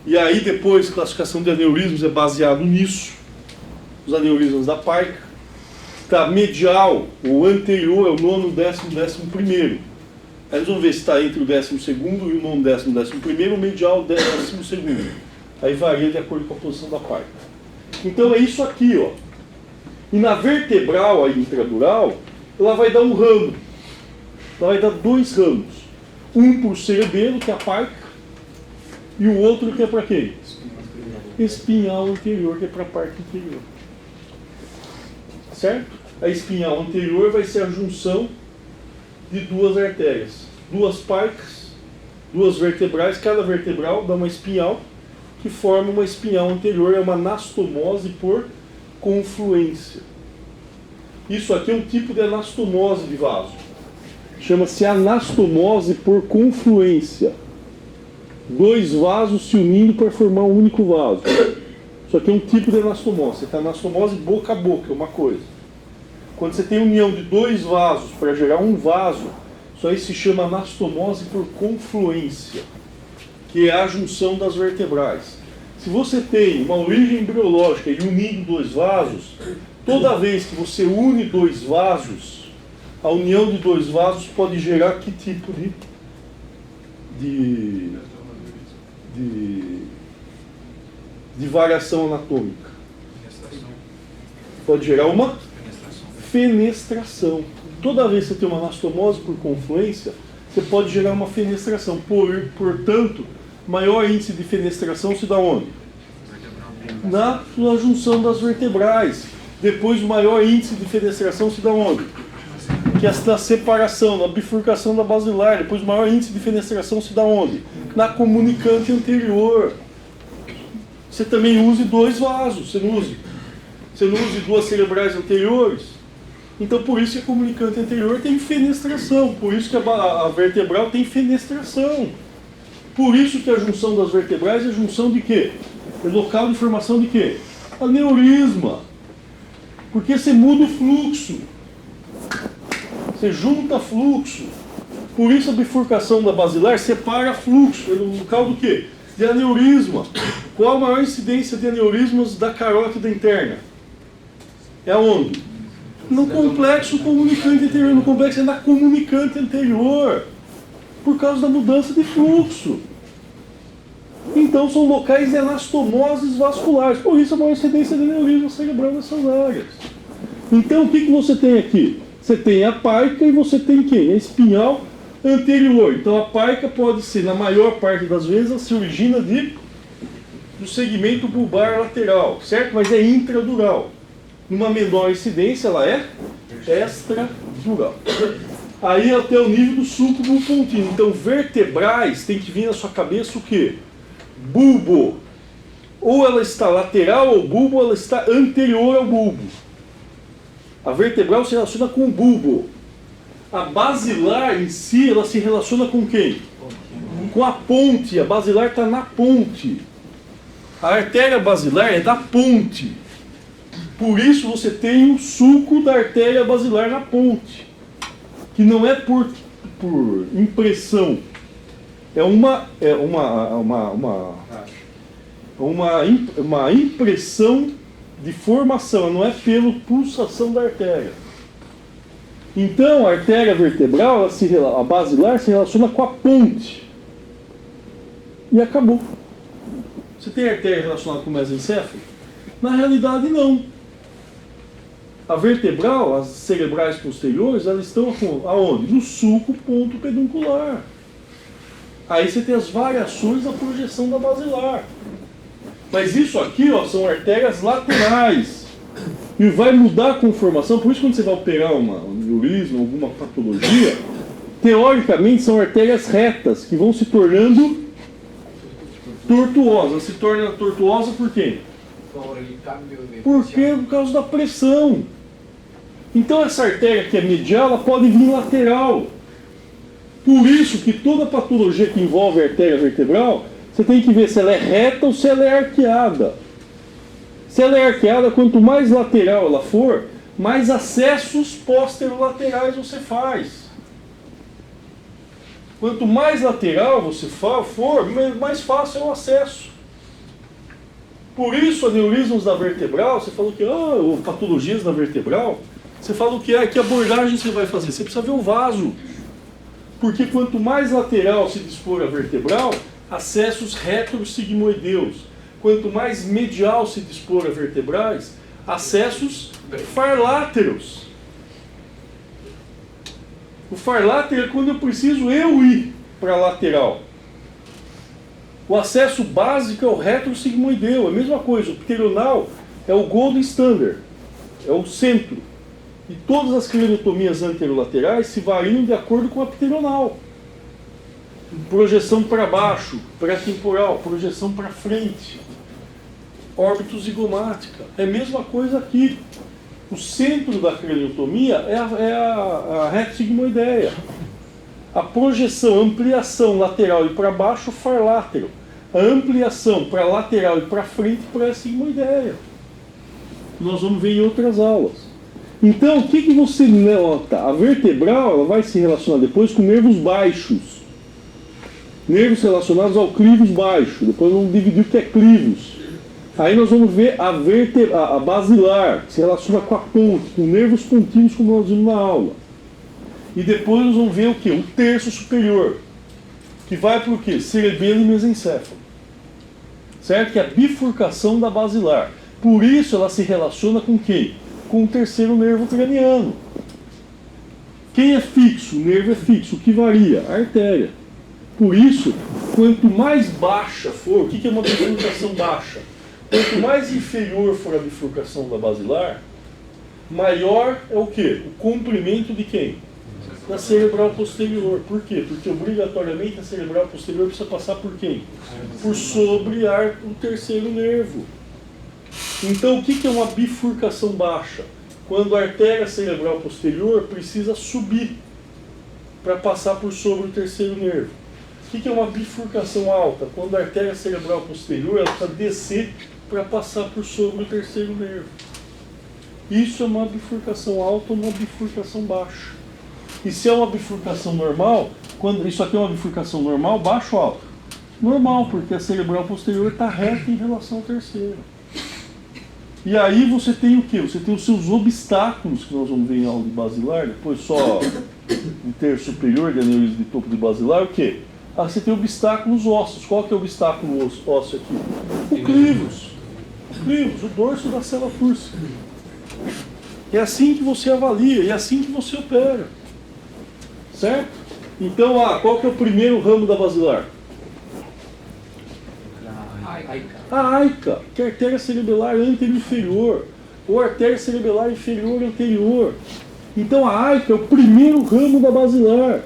e aí depois a classificação de aneurismos é baseado nisso, os aneurismos da parca. Está medial, ou anterior ao nono, décimo, 11º. Aí nós vamos ver se está entre o 12º e o nono, décimo, 11º, ou medial, 12º. Aí varia de acordo com a posição da parca. Então é isso aqui, ó. E na vertebral, a intradural, ela vai dar um ramo. Ela vai dar dois ramos. Um para o cerebelo, que é a parca, e o outro que é para quem? Espinhal anterior, que é para a parte inferior. Certo? A espinhal anterior vai ser a junção de duas artérias. Duas parcas, duas vertebrais, cada vertebral dá uma espinhal, que forma uma espinhal anterior, é uma anastomose por confluência. Isso aqui é um tipo de anastomose de vaso. Chama-se anastomose por confluência. Dois vasos se unindo para formar um único vaso. Isso aqui é um tipo de anastomose. Você tem anastomose boca a boca, é uma coisa. Quando você tem união de dois vasos para gerar um vaso, isso aí se chama anastomose por confluência, que é a junção das vertebrais. Se você tem uma origem embriológica e unindo dois vasos, toda vez que você une dois vasos, a união de dois vasos pode gerar que tipo de variação anatômica? Pode gerar uma fenestração. Toda vez que você tem uma anastomose por confluência, você pode gerar uma fenestração. Portanto, maior índice de fenestração se dá onde? Na junção das vertebrais. Depois, o maior índice de fenestração se dá onde? que é na separação, na bifurcação da basilar. Depois o maior índice de fenestração se dá onde? Na comunicante anterior. Você também use 2 vasos, você não use 2 cerebrais anteriores. Então por isso que a comunicante anterior tem fenestração, por isso que a vertebral tem fenestração. Por isso que a junção das vertebrais é junção de quê? É local de formação de quê? Aneurisma. Porque você muda o fluxo. Você junta fluxo. Por isso a bifurcação da basilar separa fluxo. É no local do quê? De aneurisma. Qual a maior incidência de aneurismas da carótida interna? É onde? No complexo comunicante anterior. No complexo é na comunicante anterior. Por causa da mudança de fluxo. Então são locais de anastomoses vasculares. Por isso a maior incidência de aneurisma cerebral nessas áreas. Então o que você tem aqui? Você tem a paica e você tem quem? A espinhal anterior. Então a paica pode ser, na maior parte das vezes, ela se origina do segmento bulbar lateral, certo? Mas é intradural. Numa menor incidência, ela é extradural. Aí até o nível do súcubo pontinho. Então vertebrais tem que vir na sua cabeça o quê? Bulbo. Ou ela está lateral ao bulbo, ou ela está anterior ao bulbo. A vertebral se relaciona com o bulbo. A basilar em si, ela se relaciona com quem? Com a ponte. A basilar está na ponte. A artéria basilar é da ponte. Por isso você tem o sulco da artéria basilar na ponte. Que não é por impressão. É uma impressão de formação, não é pela pulsação da artéria. Então a artéria vertebral, a basilar, se relaciona com a ponte. E acabou. Você tem artéria relacionada com o mesencéfalo? Na realidade não. A vertebral, as cerebrais posteriores, elas estão aonde? No sulco ponto peduncular. Aí você tem as variações da projeção da basilar. Mas isso aqui, ó, são artérias laterais. E vai mudar a conformação. Por isso, quando você vai operar um aneurisma, alguma patologia, teoricamente são artérias retas, que vão se tornando tortuosas. Se torna tortuosa por quê? Porque por causa da pressão. Então essa artéria que é medial, ela pode vir lateral. Por isso que toda patologia que envolve a artéria vertebral, você tem que ver se ela é reta ou se ela é arqueada. Se ela é arqueada, quanto mais lateral ela for, mais acessos posterolaterais você faz. Quanto mais lateral você for, mais fácil é o acesso. Por isso, aneurismos da vertebral, você falou que, ou patologias da vertebral, você fala o que é, que abordagem você vai fazer? Você precisa ver o vaso. Porque quanto mais lateral se dispor a vertebral, acessos retrosigmoideus. Quanto mais medial se dispor a vertebrais, acessos farláteros. O farlátero é quando eu preciso ir para a lateral. O acesso básico é o retrosigmoideu, é a mesma coisa. O pteronal é o gold standard, é o centro. E todas as craniotomias anterolaterais se variam de acordo com a pteronal. Projeção para baixo, pré-temporal, projeção para frente. Órbito-zigomática. É a mesma coisa aqui. O centro da craniotomia é a retrosigmoideia. A projeção, a ampliação lateral e para baixo, farlátero. A ampliação para lateral e para frente, pré-sigmoideia. Nós vamos ver em outras aulas. Então, o que você nota? A vertebral ela vai se relacionar depois com nervos baixos. Nervos relacionados ao clivus baixo. Depois vamos dividir o que é clivus. Aí nós vamos ver a basilar, que se relaciona com a ponte, com nervos contínuos, como nós vimos na aula. E depois nós vamos ver o que? O terço superior, que vai para o quê? Cerebelo e mesencéfalo. Certo? Que é a bifurcação da basilar. Por isso ela se relaciona com quem? Com o terceiro nervo craniano. Quem é fixo? O nervo é fixo. O que varia? A artéria. Por isso, quanto mais baixa for, o que é uma bifurcação baixa? Quanto mais inferior for a bifurcação da basilar, maior é o quê? O comprimento de quem? na cerebral posterior. Por quê? Porque obrigatoriamente a cerebral posterior precisa passar por quem? Por sobre o terceiro nervo. Então o que é uma bifurcação baixa? Quando a artéria cerebral posterior precisa subir para passar por sobre o terceiro nervo. O que é uma bifurcação alta? Quando a artéria cerebral posterior ela precisa descer para passar por sobre o terceiro nervo. Isso é uma bifurcação alta ou uma bifurcação baixa. E se é uma bifurcação normal, quando isso aqui é uma bifurcação normal, baixo ou alto? Normal, porque a cerebral posterior está reta em relação ao terceiro. E aí você tem o quê? Você tem os seus obstáculos, que nós vamos ver em aula de basilar, depois só o terço superior de aneurisma de topo de basilar, o quê? Ah, você tem obstáculos ósseos. Qual que é o obstáculo ósseo aqui? O clivus. O clivus, o dorso da célula fúrsica. É assim que você avalia, é assim que você opera. Certo? Então, qual que é o primeiro ramo da basilar? A AICA, que é a artéria cerebelar anterior-inferior, ou artéria cerebelar inferior-anterior. Então a AICA é o primeiro ramo da basilar.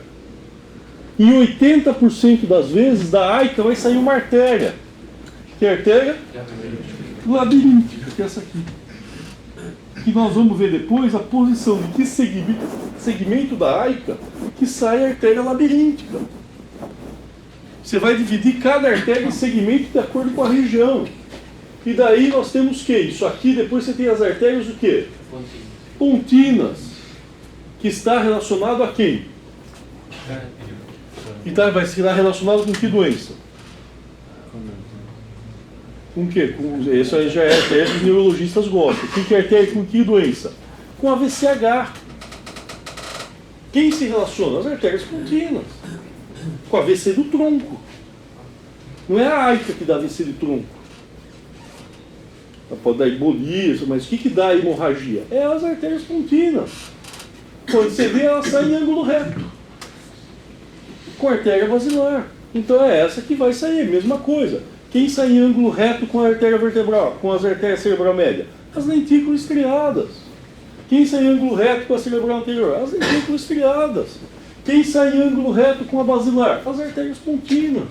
E 80% das vezes da AICA vai sair uma artéria. Que é a artéria labiríntica, que é essa aqui. Que nós vamos ver depois a posição de que segmento da AICA que sai a artéria labiríntica. Você vai dividir cada artéria em segmento de acordo com a região. E daí nós temos o quê? Isso aqui, depois você tem as artérias o quê? Pontinas. Que está relacionado a quem? E vai estar relacionado com que doença? Com o quê? Isso aí já é artéria que os neurologistas gostam. O que é artéria com que doença? Com a VCH. Quem se relaciona? As artérias pontinas. Com a AVC do tronco. Não é a AICA que dá AVC de tronco. Ela pode dar embolia, mas o que dá a hemorragia? É as artérias pontinas. Quando você vê, ela sai em ângulo reto. Com a artéria basilar. Então é essa que vai sair, mesma coisa. Quem sai em ângulo reto com a artéria vertebral, com as artérias cerebral média? As lentículas estriadas. Quem sai em ângulo reto com a cerebral anterior? As lentículas estriadas. Quem sai em ângulo reto com a basilar? As artérias pontinas.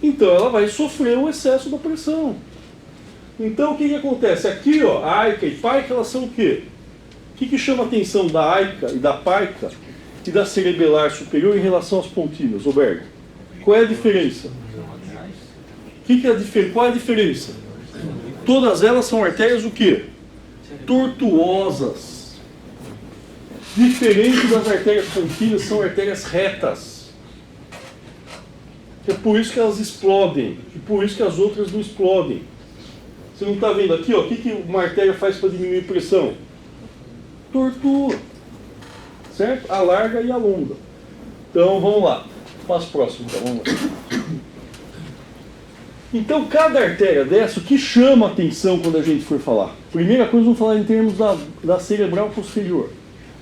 Então ela vai sofrer o excesso da pressão. Então o que acontece? Aqui, ó, a AICA e PAICA, elas são o quê? O que chama a atenção da AICA e da PAICA e da cerebelar superior em relação às pontinas, Roberto? Qual é a diferença? Qual é a diferença? Todas elas são artérias o quê? Tortuosas. Diferente das artérias pontinas, são artérias retas. É por isso que elas explodem. E por isso que as outras não explodem. Você não está vendo aqui, ó, o que uma artéria faz para diminuir a pressão? Tortua. Certo? A larga e a longa. Então, vamos lá. Passo próximo, então, vamos lá. Então, cada artéria dessa, o que chama a atenção quando a gente for falar? Primeira coisa, vamos falar em termos da cerebral posterior.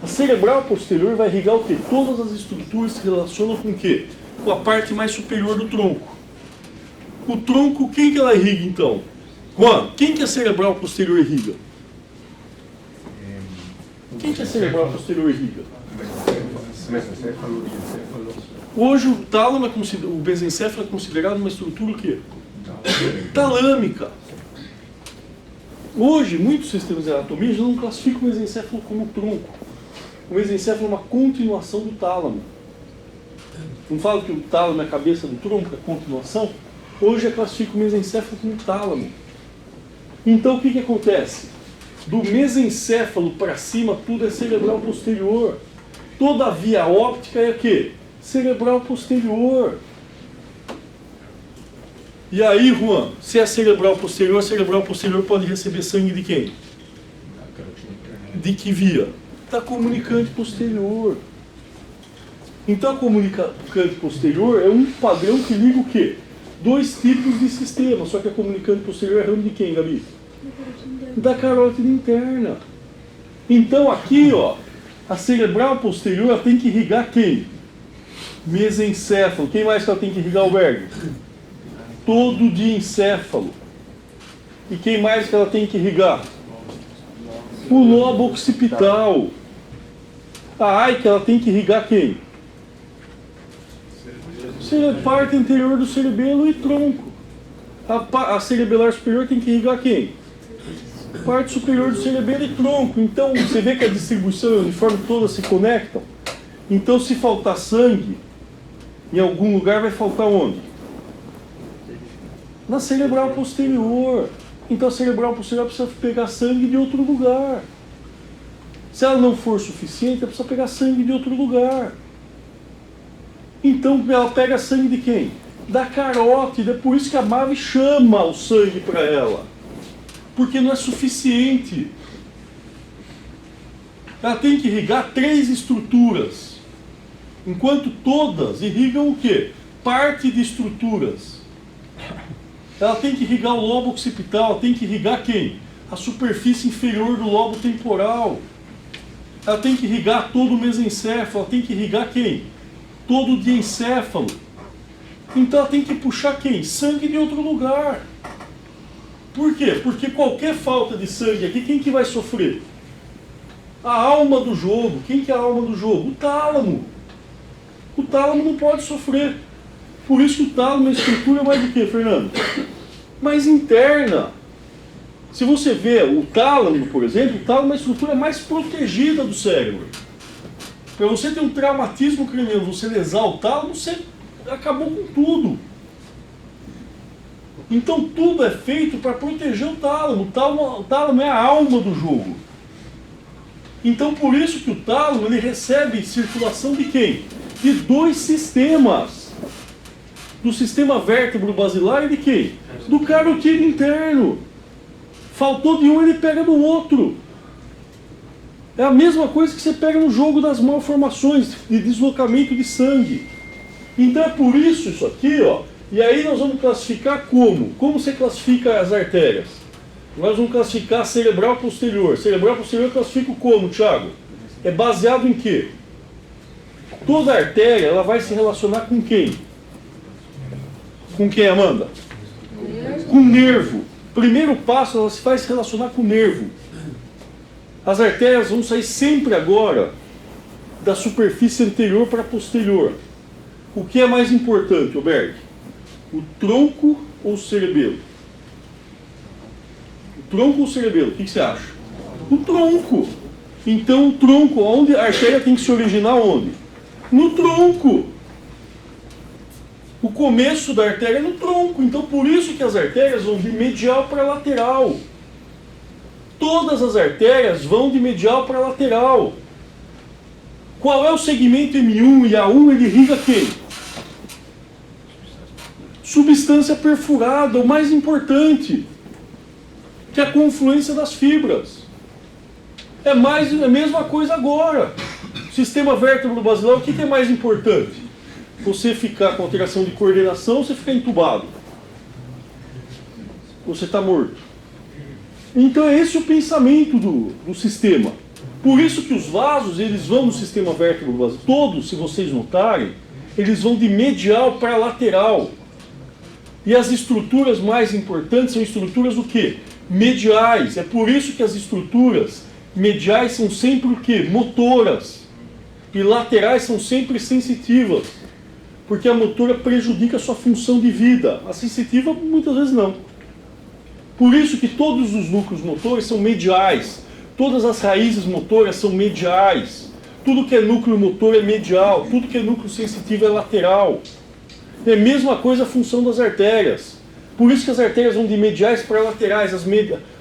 A cerebral posterior vai irrigar o quê? Todas as estruturas se relacionam com o quê? Com a parte mais superior do tronco. O tronco, quem que ela irriga então? Juan, quem que a cerebral posterior irriga? Quem que a cerebral posterior irriga? Hoje o tálamo o mesencéfalo é considerado uma estrutura o quê? Talâmica. Hoje, muitos sistemas de anatomia já não classificam o mesencéfalo como tronco. O mesencéfalo é uma continuação do tálamo. Não falo que o tálamo é a cabeça do tronco, é a continuação? Hoje já classifica o mesencéfalo como tálamo. Então o que acontece? Do mesencéfalo para cima tudo é cerebral posterior. Toda a via óptica é o quê? Cerebral posterior. E aí, Juan, se é cerebral posterior, a cerebral posterior pode receber sangue de quem? De que via? Da comunicante posterior. Então a comunicante posterior é um padrão que liga o quê? Dois tipos de sistema, só que a comunicante posterior é ramo de quem, Gabi? Da carótida interna. Então aqui, ó, a cerebral posterior ela tem que irrigar quem? Mesencéfalo. Quem mais que ela tem que irrigar, Alberto? Todo o diencéfalo. E quem mais que ela tem que irrigar? O lobo occipital. A AIC, ela tem que irrigar quem? Parte anterior do cerebelo e tronco. A cerebelar superior tem que irrigar quem? Parte superior do cerebelo e tronco. Então, você vê que a distribuição e o uniforme todas se conectam. Então, se faltar sangue, em algum lugar vai faltar onde? Na cerebral posterior. Então, a cerebral posterior precisa pegar sangue de outro lugar. Se ela não for suficiente, ela precisa pegar sangue de outro lugar. Então, ela pega sangue de quem? Da carótida. É por isso que a MAVE chama o sangue para ela. Porque não é suficiente. Ela tem que irrigar 3 estruturas. Enquanto todas irrigam o quê? Parte de estruturas. Ela tem que irrigar o lobo occipital. Ela tem que irrigar quem? A superfície inferior do lobo temporal. Ela tem que irrigar todo o mesencéfalo. Ela tem que irrigar quem? Todo o diencéfalo. Então ela tem que puxar quem? Sangue de outro lugar. Por quê? Porque qualquer falta de sangue aqui, quem que vai sofrer? A alma do jogo. Quem que é a alma do jogo? O tálamo. O tálamo não pode sofrer. Por isso que o tálamo é uma estrutura mais do que, Fernando? Mais interna. Se você vê o tálamo, por exemplo, o tálamo é uma estrutura mais protegida do cérebro. Para você ter um traumatismo craniano, você lesar o tálamo, você acabou com tudo. Então tudo é feito para proteger o tálamo. O tálamo é a alma do jogo. Então por isso que o tálamo ele recebe circulação de quem? De 2 sistemas. Do sistema vértebro-basilar e de quem? Do carotídeo interno. Faltou de um, ele pega do outro. É a mesma coisa que você pega no jogo das malformações, de deslocamento de sangue. Então é por isso aqui, ó. E aí nós vamos classificar como? Como você classifica as artérias? Nós vamos classificar a cerebral posterior. Cerebral posterior eu classifico como, Thiago? É baseado em quê? Toda artéria, ela vai se relacionar com quem? Com quem, Amanda? Com nervo. Primeiro passo, ela se faz relacionar com o nervo. As artérias vão sair sempre agora da superfície anterior para a posterior. O que é mais importante, Alberto? O tronco ou o cerebelo? O tronco ou o cerebelo? O que você acha? O tronco. Então o tronco, onde a artéria tem que se originar onde? No tronco. O começo da artéria é no tronco. Então por isso que as artérias vão de medial para lateral. Todas as artérias vão de medial para lateral. Qual é o segmento M1 e A1? Ele irriga quem? Substância perfurada, o mais importante, que é a confluência das fibras. É a mesma coisa agora. Sistema vértebro-basilar, o que é mais importante? Você ficar com alteração de coordenação ou você ficar entubado? Você está morto. Então é esse o pensamento do sistema. Por isso que os vasos, eles vão no sistema vértebro-basilar. Todos, se vocês notarem, eles vão de medial para lateral. E as estruturas mais importantes são estruturas o quê? Mediais. É por isso que as estruturas mediais são sempre o quê? Motoras. E laterais são sempre sensitivas. Porque a motora prejudica a sua função de vida. A sensitiva, muitas vezes não. Por isso que todos os núcleos motores são mediais. Todas as raízes motoras são mediais. Tudo que é núcleo motor é medial. Tudo que é núcleo sensitivo é lateral. É a mesma coisa a função das artérias. Por isso que as artérias vão de mediais para laterais.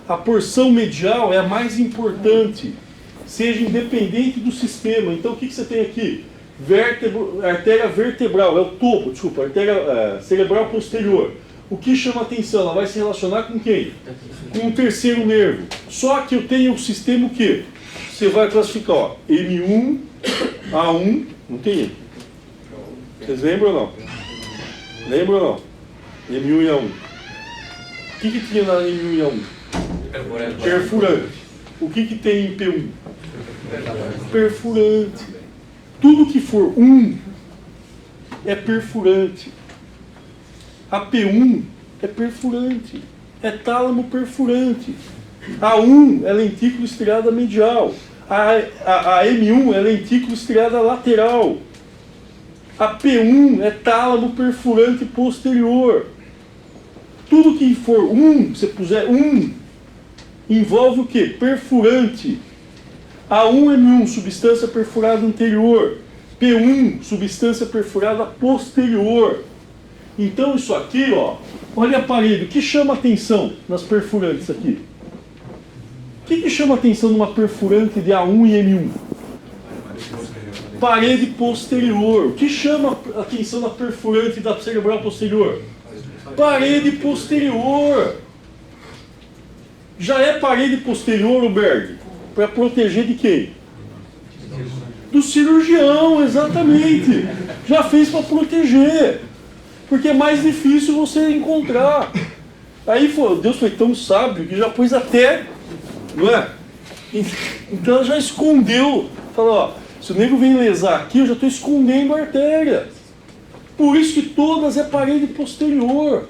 A porção medial é a mais importante, seja independente do sistema. Então o que você tem aqui? Artéria vertebral, é o topo, desculpa, artéria cerebral posterior. O que chama atenção? Ela vai se relacionar com quem? Com o terceiro nervo. Só que eu tenho o sistema o quê? Você vai classificar, ó, M1, A1, não tem erro. Vocês lembram ou não? Lembram ou não? M1 e A1. O que tinha na M1 e A1? Perfurante. O que tem em P1? Perfurante. Tudo que for 1 é perfurante. A P1 é perfurante. É tálamo perfurante. A1 é lentícula estriada medial. A M1 é lentícula estriada lateral. A P1 é tálamo perfurante posterior. Tudo que for 1, se você puser 1, envolve o quê? Perfurante. A1M1, substância perfurada anterior. P1, substância perfurada posterior. Então isso aqui, ó, olha a parede, o que chama atenção nas perfurantes aqui? O que chama atenção numa perfurante de A1 e M1? Parede posterior. O que chama atenção na perfurante da cerebral posterior? Parede posterior. Já é parede posterior, o Berg, para proteger de quem? Do cirurgião, exatamente. Já fez para proteger. Porque é mais difícil você encontrar. Aí Deus foi tão sábio que já pôs até, não é? Então ela já escondeu. Falou, ó, se o nego vem lesar aqui, eu já estou escondendo a artéria. Por isso que todas é parede posterior.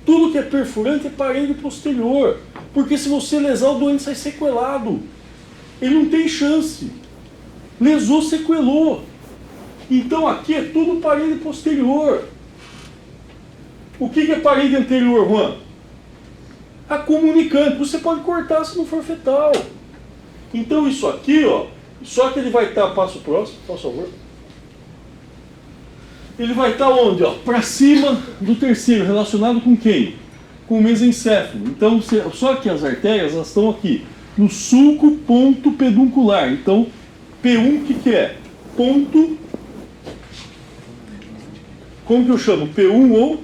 Tudo que é perfurante é parede posterior. Porque se você lesar, o doente sai sequelado. Ele não tem chance. Lesou, sequelou. Então aqui é tudo parede posterior. O que é parede anterior, Juan? A comunicante. Você pode cortar se não for fetal. Então isso aqui, ó, só que ele vai estar, passo próximo, por favor. Ele vai estar onde? Para cima do terceiro, relacionado com quem? Com o mesencéfalo. Então, só que as artérias, elas estão aqui, no sulco ponto peduncular. Então, P1, o que é? Ponto, como que eu chamo? P1 ou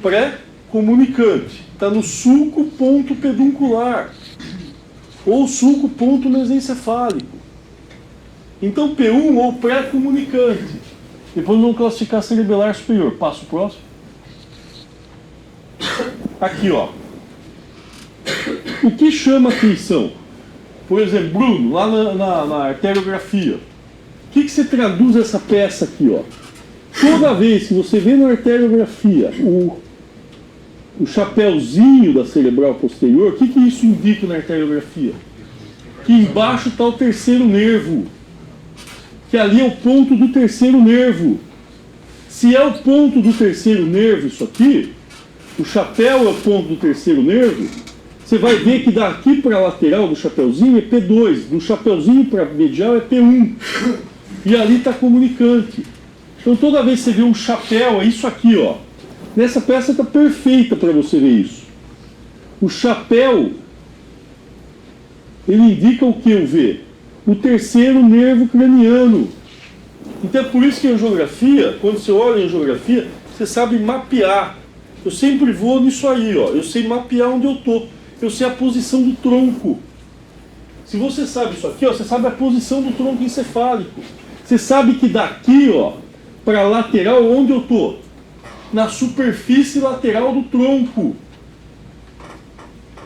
pré-comunicante. Está no sulco ponto peduncular. Ou sulco ponto mesencefálico. Então, P1 ou pré-comunicante. Depois vamos classificar cerebelar superior. Passo próximo. Aqui, ó. O que chama atenção? Por exemplo, Bruno, lá na arteriografia. O que você traduz essa peça aqui, ó? Toda vez que você vê na arteriografia o chapéuzinho da cerebral posterior, o que isso indica na arteriografia? Que embaixo está o terceiro nervo. Que ali é o ponto do terceiro nervo. Se é o ponto do terceiro nervo, isso aqui, o chapéu é o ponto do terceiro nervo, você vai ver que daqui para a lateral do chapéuzinho é P2, do chapéuzinho para medial é P1. E ali está comunicante. Então toda vez que você vê um chapéu, é isso aqui, ó. Nessa peça está perfeita para você ver isso. O chapéu, ele indica o que eu ver? O terceiro nervo craniano. Então é por isso que a angiografia, quando você olha a angiografia, você sabe mapear. Eu sempre vou nisso aí, ó. Eu sei mapear onde eu estou. Eu sei a posição do tronco. Se você sabe isso aqui, ó, você sabe a posição do tronco encefálico. Você sabe que daqui, ó, para a lateral, onde eu estou? Na superfície lateral do tronco.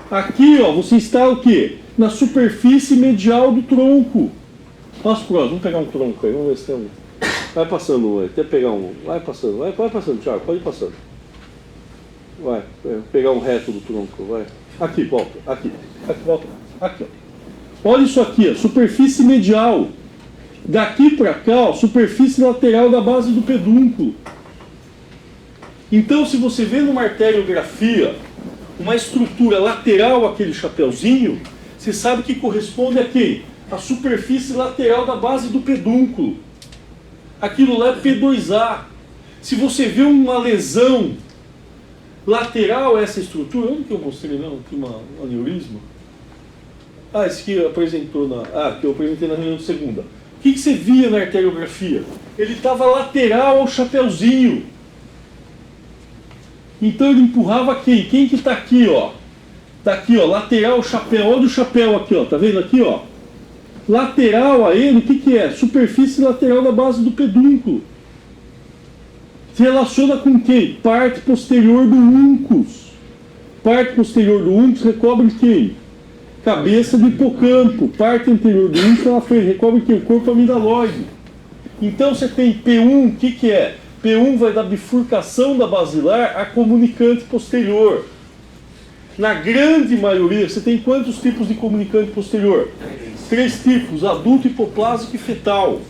Aqui, ó, você está o quê? Na superfície medial do tronco. Nossa, próximo, vamos pegar um tronco aí, vamos ver se tem um. Vai passando, até pegar um. Vai passando, vai passando, Thiago, pode ir passando. Vai, pegar um reto do tronco, vai. Aqui, volta, aqui, volta, aqui, ó. Olha isso aqui, ó, superfície medial. Daqui para cá, ó, superfície lateral da base do pedúnculo. Então, se você vê numa arteriografia uma estrutura lateral àquele chapeuzinho, você sabe que corresponde a quem? A superfície lateral da base do pedúnculo. Aquilo lá é P2A. Se você vê uma lesão lateral a essa estrutura, onde que eu mostrei não? Aqui um aneurisma? Esse que apresentou que eu apresentei na reunião de segunda. O que você via na arteriografia? Ele estava lateral ao chapeuzinho. Então ele empurrava quem? Quem que está aqui, ó? Está aqui, ó, lateral ao chapéu. Olha o chapéu aqui, ó. Tá vendo aqui, ó? Lateral a ele, o que é? Superfície lateral da base do pedúnculo. Se relaciona com quem? Parte posterior do uncus. Parte posterior do uncus recobre quem? Cabeça do hipocampo. Parte anterior do uncus ela recobre quem? O corpo amidalóide. Então você tem P1, o que é? P1 vai da bifurcação da basilar a comunicante posterior. Na grande maioria, você tem quantos tipos de comunicante posterior? três tipos, adulto, hipoplásico e fetal.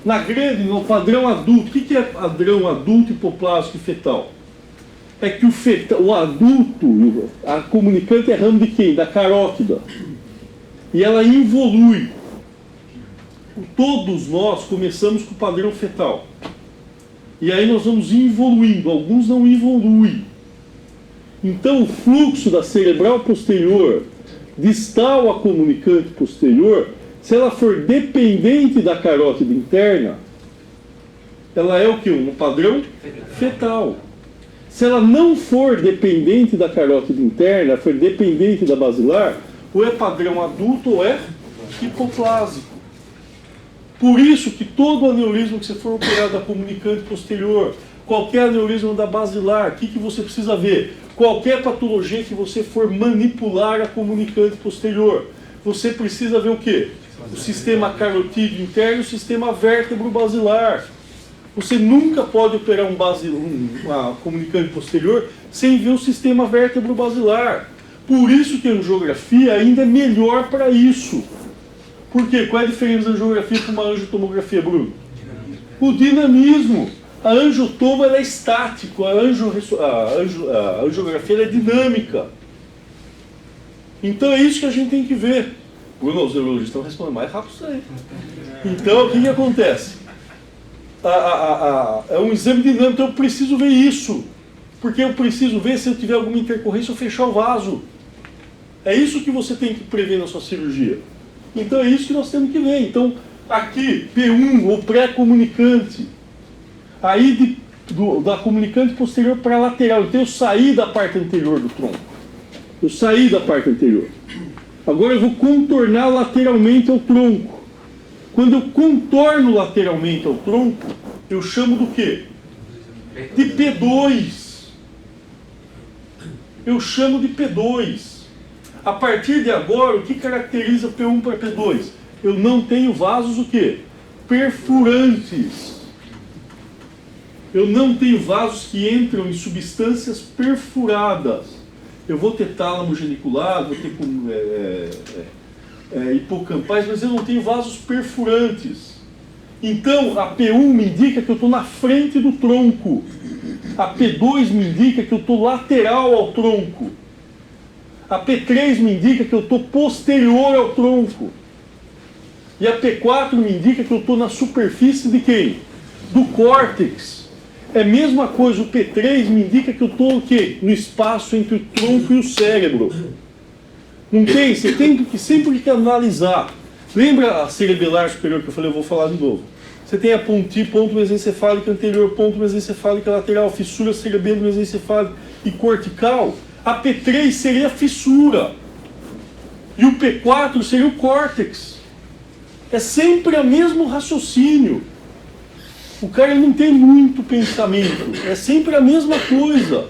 Na grande, no padrão adulto, o que é padrão adulto, hipoplásico e fetal? É que o adulto, a comunicante é ramo de quem? Da carótida. E ela evolui. Todos nós começamos com o padrão fetal. E aí nós vamos evoluindo, alguns não evoluem. Então o fluxo da cerebral posterior, distal à comunicante posterior, se ela for dependente da carótida interna, ela é o que? Um padrão fetal. Se ela não for dependente da carótida interna, for dependente da basilar, ou é padrão adulto ou é hipoplásico. Por isso que todo aneurisma que você for operar da comunicante posterior, qualquer aneurisma da basilar, o que você precisa ver? Qualquer patologia que você for manipular a comunicante posterior, você precisa ver o quê? O sistema carotídeo interno e o sistema vértebro-basilar. Você nunca pode operar uma comunicante posterior sem ver o sistema vértebro-basilar. Por isso que a angiografia ainda é melhor para isso. Por quê? Qual é a diferença da angiografia para uma angiotomografia, Bruno? O dinamismo. A angiotomo ela é estático, a angiografia ela é dinâmica. Então é isso que a gente tem que ver. Bruno, os neurologistas estão respondendo mais rápido isso aí. Então o que acontece? É um exame dinâmico, então eu preciso ver isso. Porque eu preciso ver se eu tiver alguma intercorrência ou fechar o vaso. É isso que você tem que prever na sua cirurgia. Então é isso que nós temos que ver. Então aqui, P1 ou pré-comunicante. Aí da comunicante posterior para a lateral. Então eu saí da parte anterior do tronco. Eu saí da parte anterior. Agora eu vou contornar lateralmente ao tronco. Quando eu contorno lateralmente ao tronco, eu chamo do quê? De P2. Eu chamo de P2. A partir de agora, o que caracteriza P1 para P2? Eu não tenho vasos o quê? Perfurantes. Eu não tenho vasos que entram em substâncias perfuradas. Eu vou ter tálamo geniculado, vou ter hipocampais, mas eu não tenho vasos perfurantes. Então, a P1 me indica que eu estou na frente do tronco. A P2 me indica que eu estou lateral ao tronco. A P3 me indica que eu estou posterior ao tronco. E a P4 me indica que eu estou na superfície de quem? Do córtex. É a mesma coisa, o P3 me indica que eu estou o quê? No espaço entre o tronco e o cérebro. Não tem? Você tem que sempre que analisar. Lembra a cerebelar superior que eu falei? Eu vou falar de novo. Você tem a ponto mesencefálica anterior, ponto mesencefálica lateral, fissura cerebelo mesencefálica e cortical. A P3 seria a fissura. E o P4 seria o córtex. É sempre o mesmo raciocínio. O cara não tem muito pensamento. É sempre a mesma coisa.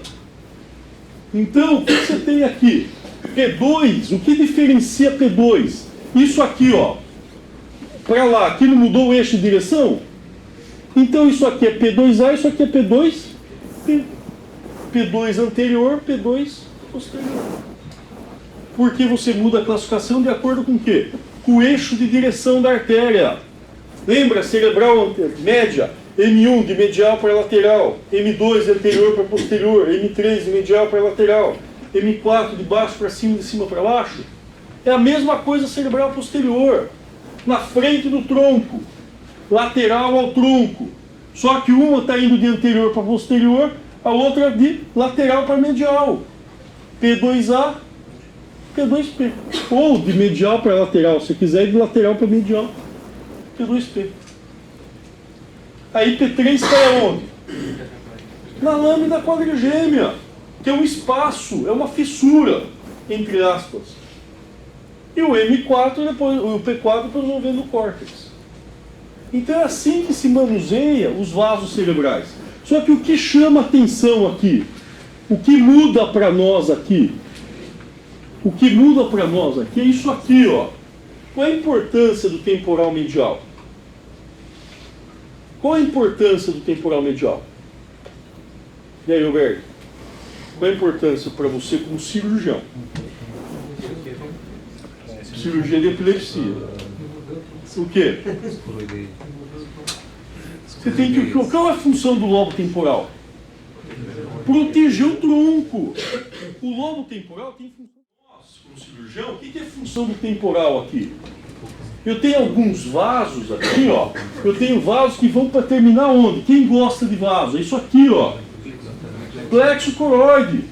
Então, o que você tem aqui? P2, o que diferencia P2? Isso aqui, ó. Para lá, aqui não mudou o eixo de direção? Então isso aqui é P2A, isso aqui é P2P. P2 anterior, P2 posterior. Porque você muda a classificação de acordo com o quê? Com o eixo de direção da artéria. Lembra? Cerebral média, M1 de medial para lateral, M2 de anterior para posterior, M3 de medial para lateral, M4 de baixo para cima, de cima para baixo. É a mesma coisa cerebral posterior. Na frente do tronco, lateral ao tronco. Só que uma está indo de anterior para posterior, a outra de lateral para medial. P2A, P2P. Ou de medial para lateral, se quiser, de lateral para medial. P2P. Aí P3 está onde? Na lâmina quadrigêmea, que é um espaço, é uma fissura, entre aspas. E o M4, depois, o P4, depois vão ver no córtex. Então é assim que se manuseia os vasos cerebrais. Só que o que chama atenção aqui, o que muda para nós aqui, é isso aqui, ó. Qual é a importância do temporal medial? Qual a importância do temporal medial? E aí, Roberto? Qual a importância para você como cirurgião? cirurgia de epilepsia. O quê? Você tem que... Qual é a função do lobo temporal? Proteger o tronco. O lobo temporal tem função. Nós, como cirurgião, o que é a função do temporal aqui? Eu tenho alguns vasos aqui, ó. Eu tenho vasos que vão para terminar onde? Quem gosta de vaso? É isso aqui, ó. Plexo coroide.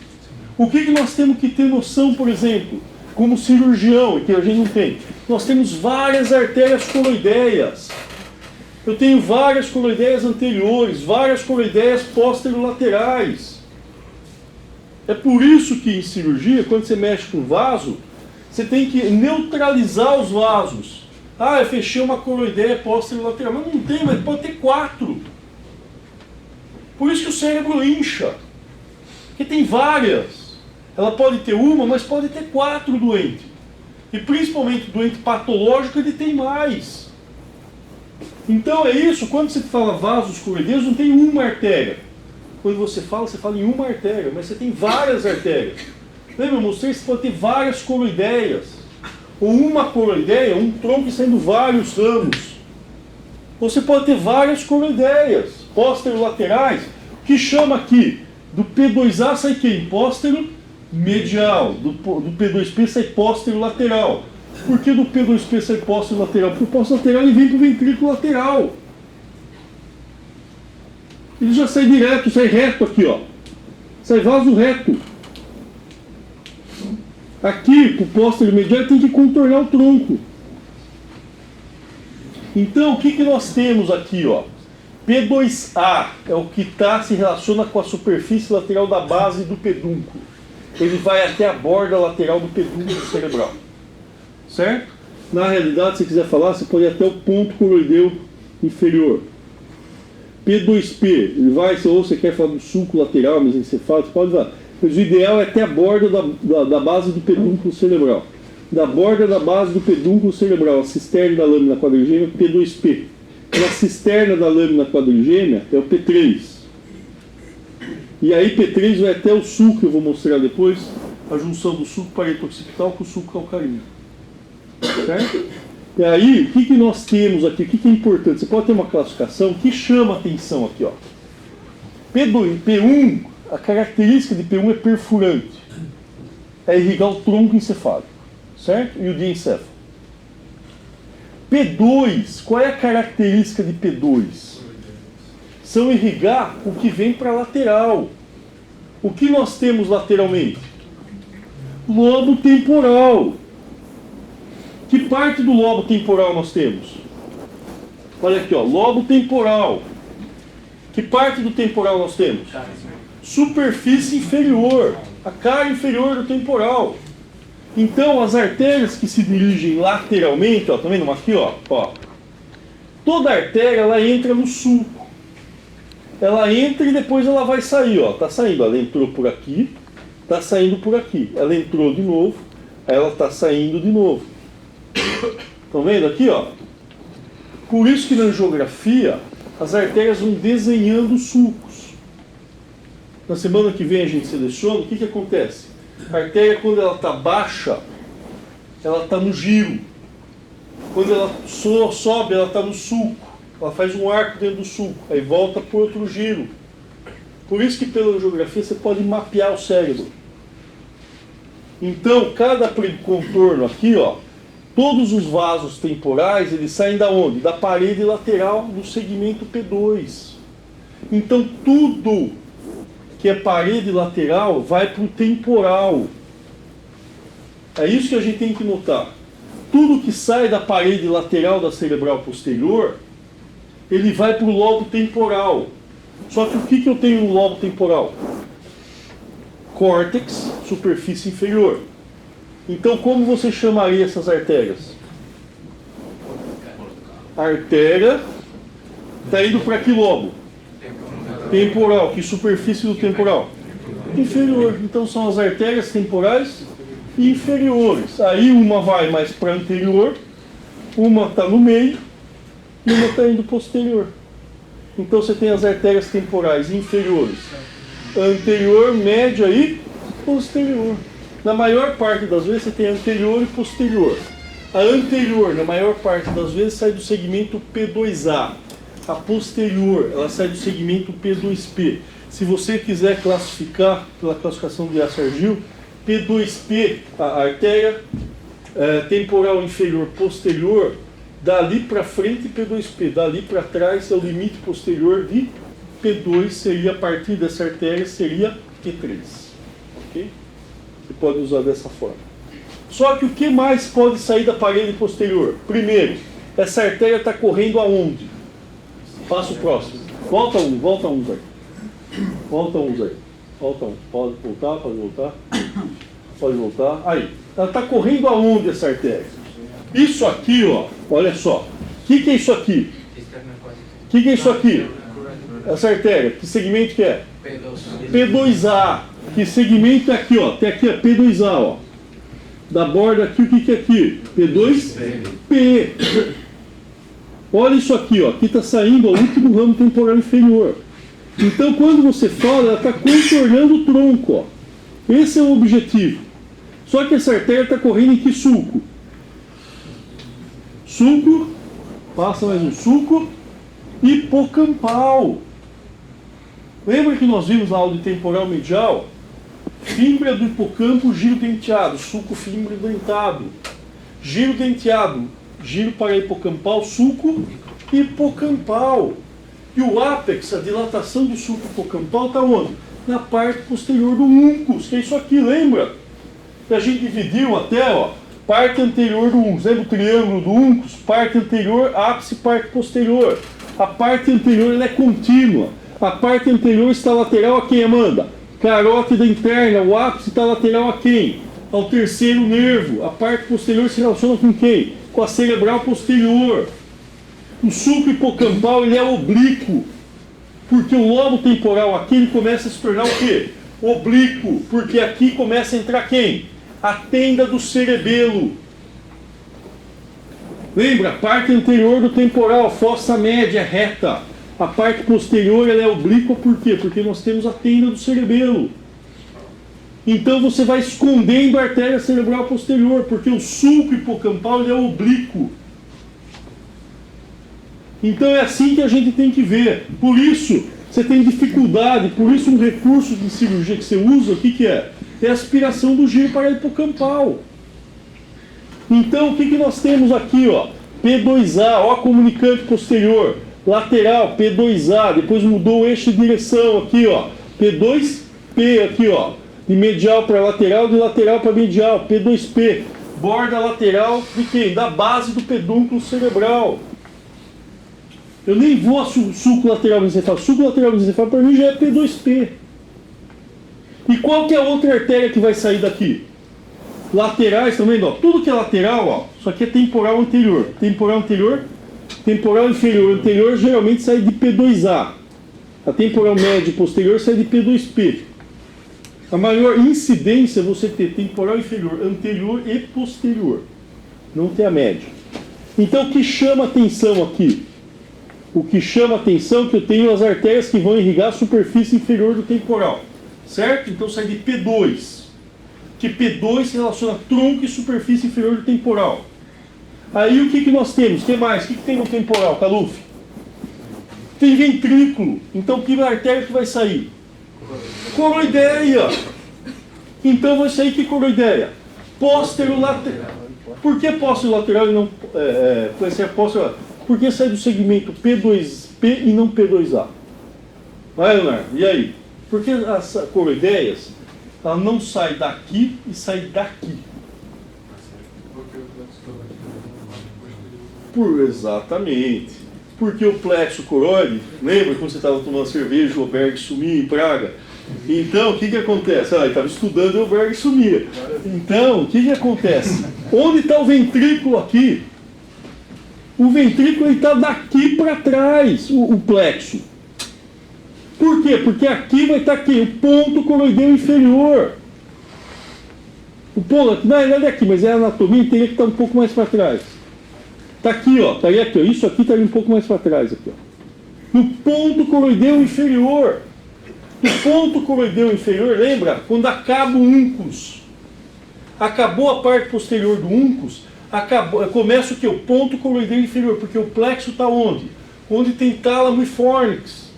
O que nós temos que ter noção, por exemplo, como cirurgião, e que a gente não tem? Nós temos várias artérias coroideias. Eu tenho várias coroideias anteriores, várias coroideias posterolaterais. É por isso que em cirurgia, quando você mexe com vaso, você tem que neutralizar os vasos. Ah, eu fechei uma coroideia posterolateral, mas não tem, mas pode ter 4. Por isso que o cérebro incha. Porque tem várias. Ela pode ter uma, mas pode ter 4 doentes. E principalmente doente patológico, ele tem mais. Então é isso, quando você fala vasos coroideiros, não tem uma artéria. Quando você fala em uma artéria, mas você tem várias artérias. Lembra, eu mostrei que você pode ter várias coroideias. Ou uma coroideia, um tronco sendo vários ramos. Ou você pode ter várias coroideias posterolaterais, que chama aqui, do P2A sai quem? Póstero medial. Do P2P sai póstero lateral. Por que do P2P sai póstero lateral? Porque o póstero lateral ele vem para o ventrículo lateral. Ele já sai direto, sai reto aqui, ó. Sai vaso reto. Aqui, o póstero medial tem que contornar o tronco. Então, o que nós temos aqui, ó? P2A é o que se relaciona com a superfície lateral da base do pedúnculo. Ele vai até a borda lateral do pedúnculo cerebral. Certo? Na realidade, se você quiser falar, você pode ir até o ponto coroideu inferior. P2P, ele vai, ou você quer falar do sulco lateral, mesencefálico, você pode falar. Mas o ideal é até a borda da base do pedúnculo cerebral. Da borda da base do pedúnculo cerebral, a cisterna da lâmina quadrigêmea, P2P. E a cisterna da lâmina quadrigêmea é o P3. E aí P3 vai até o sulco, que eu vou mostrar depois, a junção do sulco parieto-occipital com o sulco calcáreo. Certo? E aí, o que nós temos aqui? O que é importante? Você pode ter uma classificação que chama a atenção aqui, ó. P1, a característica de P1 é perfurante. É irrigar o tronco encefálico. Certo? E o diencéfalo. P2, qual é a característica de P2? São irrigar o que vem para a lateral. O que nós temos lateralmente? Lobo temporal. Que parte do lobo temporal nós temos? Olha aqui, ó, lobo temporal. Que parte do temporal nós temos? Superfície inferior. A cara inferior do temporal. Então, as artérias que se dirigem lateralmente, ó, tá vendo uma aqui, ó, toda artéria, ela entra no sulco. Ela entra e depois ela vai sair, ó, tá saindo, ela entrou por aqui, tá saindo por aqui. Ela entrou de novo, aí ela tá saindo de novo. Estão vendo aqui, ó? Por isso que na angiografia, as artérias vão desenhando sulcos. Na semana que vem a gente seleciona, o que acontece? A artéria, quando ela está baixa, ela está no giro. Quando ela sobe, ela está no sulco. Ela faz um arco dentro do sulco, aí volta para outro giro. Por isso que pela angiografia você pode mapear o cérebro. Então, cada contorno aqui, ó, todos os vasos temporais, eles saem da onde? Da parede lateral do segmento P2. Então, tudo que é parede lateral vai para o temporal. É isso que a gente tem que notar. Tudo que sai da parede lateral da cerebral posterior, ele vai para o lobo temporal. Só que o que eu tenho no lobo temporal? Córtex, superfície inferior. Então, como você chamaria essas artérias? A artéria está indo para que lobo? Temporal. Que superfície do temporal? Inferior. Então, são as artérias temporais inferiores. Aí uma vai mais para anterior, uma está no meio e uma está indo posterior. Então, você tem as artérias temporais inferiores. Anterior, média e posterior. Na maior parte das vezes você tem anterior e posterior. A anterior, na maior parte das vezes, sai do segmento P2A. A posterior, ela sai do segmento P2P. Se você quiser classificar pela classificação de Yassar-Gil, P2P, a artéria temporal inferior posterior, dali para frente P2P, dali para trás é o limite posterior de P2, seria a partir dessa artéria, seria P3. Ok? Você pode usar dessa forma. Só que o que mais pode sair da parede posterior? Primeiro, essa artéria está correndo aonde? Passa o próximo. Volta um, Zé. Volta um, Zé. Volta um. Pode voltar, pode voltar. Pode voltar. Aí. Ela está correndo aonde essa artéria? Isso aqui, ó. Olha só. O que é isso aqui? O que é isso aqui? Essa artéria. Que segmento que é? P2A. Que segmento é aqui, ó? Tem aqui a P2A, ó. Da borda aqui, o que é aqui? P2P. Olha isso aqui, ó. Aqui está saindo o último ramo temporal inferior. Então, quando você fala, ela está contornando o tronco, ó. Esse é o objetivo. Só que essa artéria está correndo em que sulco? Sulco, passa mais um sulco, hipocampal. Lembra que nós vimos na aula de temporal medial? Fímbria do hipocampo, giro denteado, sulco fímbrio dentado. Giro denteado, giro para hipocampal, sulco hipocampal. E o ápex, a dilatação do sulco hipocampal, está onde? Na parte posterior do uncus, que é isso aqui, lembra? Que a gente dividiu até, ó, parte anterior do uncus. Lembra o triângulo do uncus? Parte anterior, ápice, parte posterior. A parte anterior ela é contínua. A parte anterior está lateral a quem, Amanda? Carótida interna, o ápice está lateral a quem? Ao terceiro nervo. A parte posterior se relaciona com quem? Com a cerebral posterior. O sulco hipocampal ele é oblíquo, porque o lobo temporal aqui ele começa a se tornar o quê? Oblíquo, porque aqui começa a entrar quem? A tenda do cerebelo. Lembra? A parte anterior do temporal, fossa média, reta. A parte posterior ela é oblíqua, por quê? Porque nós temos a tenda do cerebelo. Então você vai escondendo a artéria cerebral posterior, porque o sulco hipocampal ele é oblíquo. Então é assim que a gente tem que ver. Por isso você tem dificuldade, por isso um recurso de cirurgia que você usa, o que é? É a aspiração do giro para hipocampal. Então o que nós temos aqui, ó? P2A, ó, comunicante posterior. Lateral, P2A, depois mudou o eixo de direção aqui, ó. P2P aqui, ó. De medial para lateral, de lateral para medial. P2P. Borda lateral de quem? Da base do pedúnculo cerebral. Eu nem vou a sulco lateral mesencefálico. Sulco lateral mesencefálico para mim já é P2P. E qual que é a outra artéria que vai sair daqui? Laterais também, ó. Tudo que é lateral, ó. Isso aqui é temporal anterior. Temporal anterior. Temporal inferior anterior geralmente sai de P2A. A temporal médio posterior sai de P2P. A maior incidência é você ter temporal inferior anterior e posterior. Não tem a média. Então o que chama atenção aqui? O que chama atenção é que eu tenho as artérias que vão irrigar a superfície inferior do temporal. Certo? Então sai de P2. Que P2 se relaciona a tronco e superfície inferior do temporal. Aí o que nós temos? O que mais? O que tem no temporal, Caluf? Tem ventrículo. Então que artéria que vai sair? Coroideia. Então vai sair que coroideia? Póstero-lateral. Por que póstero-lateral e não póstero? Porque sai do segmento P2P e não P2A. Vai, Leonardo, e aí? Porque as coroideias, ela não sai daqui e sai daqui. Exatamente. Porque o plexo coroide, lembra quando você estava tomando cerveja, o Oberg sumia em Praga? Então, o que acontece? Ele estava estudando e o Oberg sumia. Então, o que acontece? Onde está o ventrículo aqui? O ventrículo está daqui para trás, o plexo. Por quê? Porque aqui vai estar aqui, o ponto coroideu inferior. O ponto, não é aqui, mas é a anatomia, teria que estar um pouco mais para trás. Está aqui, ó, estaria aqui, ó. Isso aqui estaria um pouco mais para trás, aqui, ó. No ponto coroideu inferior. O ponto coroideu inferior, lembra? Quando acaba o uncus. Acabou a parte posterior do uncus, Começa o que? O ponto coroideiro inferior, porque o plexo está onde? Onde tem tálamo e fórnix.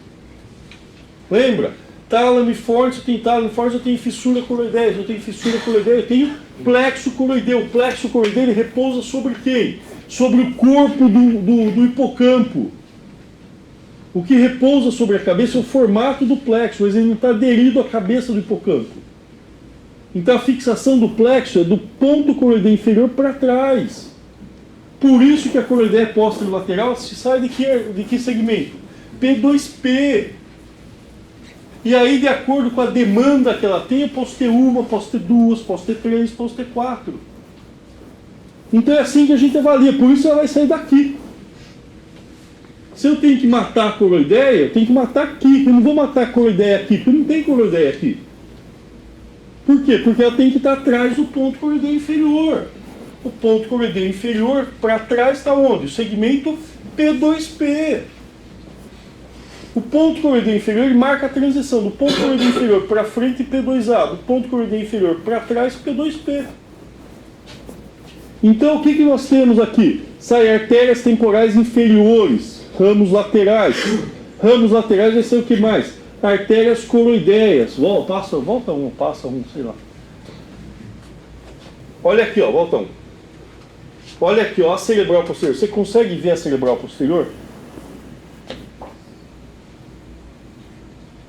Lembra? Tálamo e fórnix, eu tenho tálamo e fórnix, eu tenho fissura coroideia. Eu tenho fissura coroideia, eu tenho plexo coroideu. O plexo coroideu ele repousa sobre quem? Sobre o corpo do hipocampo. O que repousa sobre a cabeça é o formato do plexo, mas ele não está aderido à cabeça do hipocampo. Então a fixação do plexo é do ponto coroideu inferior para trás. Por isso que a coroideia posterolateral se sai de que segmento? P2P. E aí, de acordo com a demanda que ela tem, eu posso ter uma, posso ter duas, posso ter três, posso ter quatro. Então é assim que a gente avalia, por isso ela vai sair daqui. Se eu tenho que matar a coroideia, eu tenho que matar aqui. Eu não vou matar a coroideia aqui, porque não tem coroideia aqui. Por quê? Porque ela tem que estar atrás do ponto coroideu inferior. O ponto coroideu inferior, para trás está onde? O segmento P2P. O ponto coroideu inferior ele marca a transição do ponto coroideu inferior para frente P2A, do ponto coroideu inferior para trás P2P. Então o que nós temos aqui? Sai artérias temporais inferiores, ramos laterais. Ramos laterais vai ser o que mais? Artérias coroideias. Volta um, sei lá. Olha aqui, ó, volta um. Olha aqui, ó, a cerebral posterior. Você consegue ver a cerebral posterior?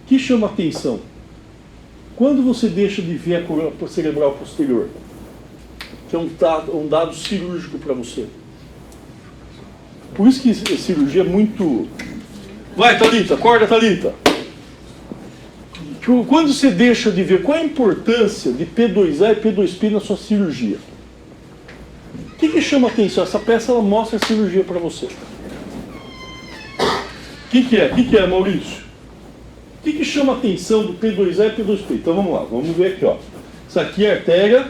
O que chama atenção? Quando você deixa de ver a cerebral posterior, que é um dado cirúrgico para você. Por isso que a cirurgia é muito... Vai, Thalita, acorda, Thalita. Quando você deixa de ver, qual é a importância de P2A e P2P na sua cirurgia? O que chama atenção? Essa peça ela mostra a cirurgia para você. O que é, Maurício? O que chama a atenção do P2A e P2P? Então vamos lá, vamos ver aqui, ó. Isso aqui é a artéria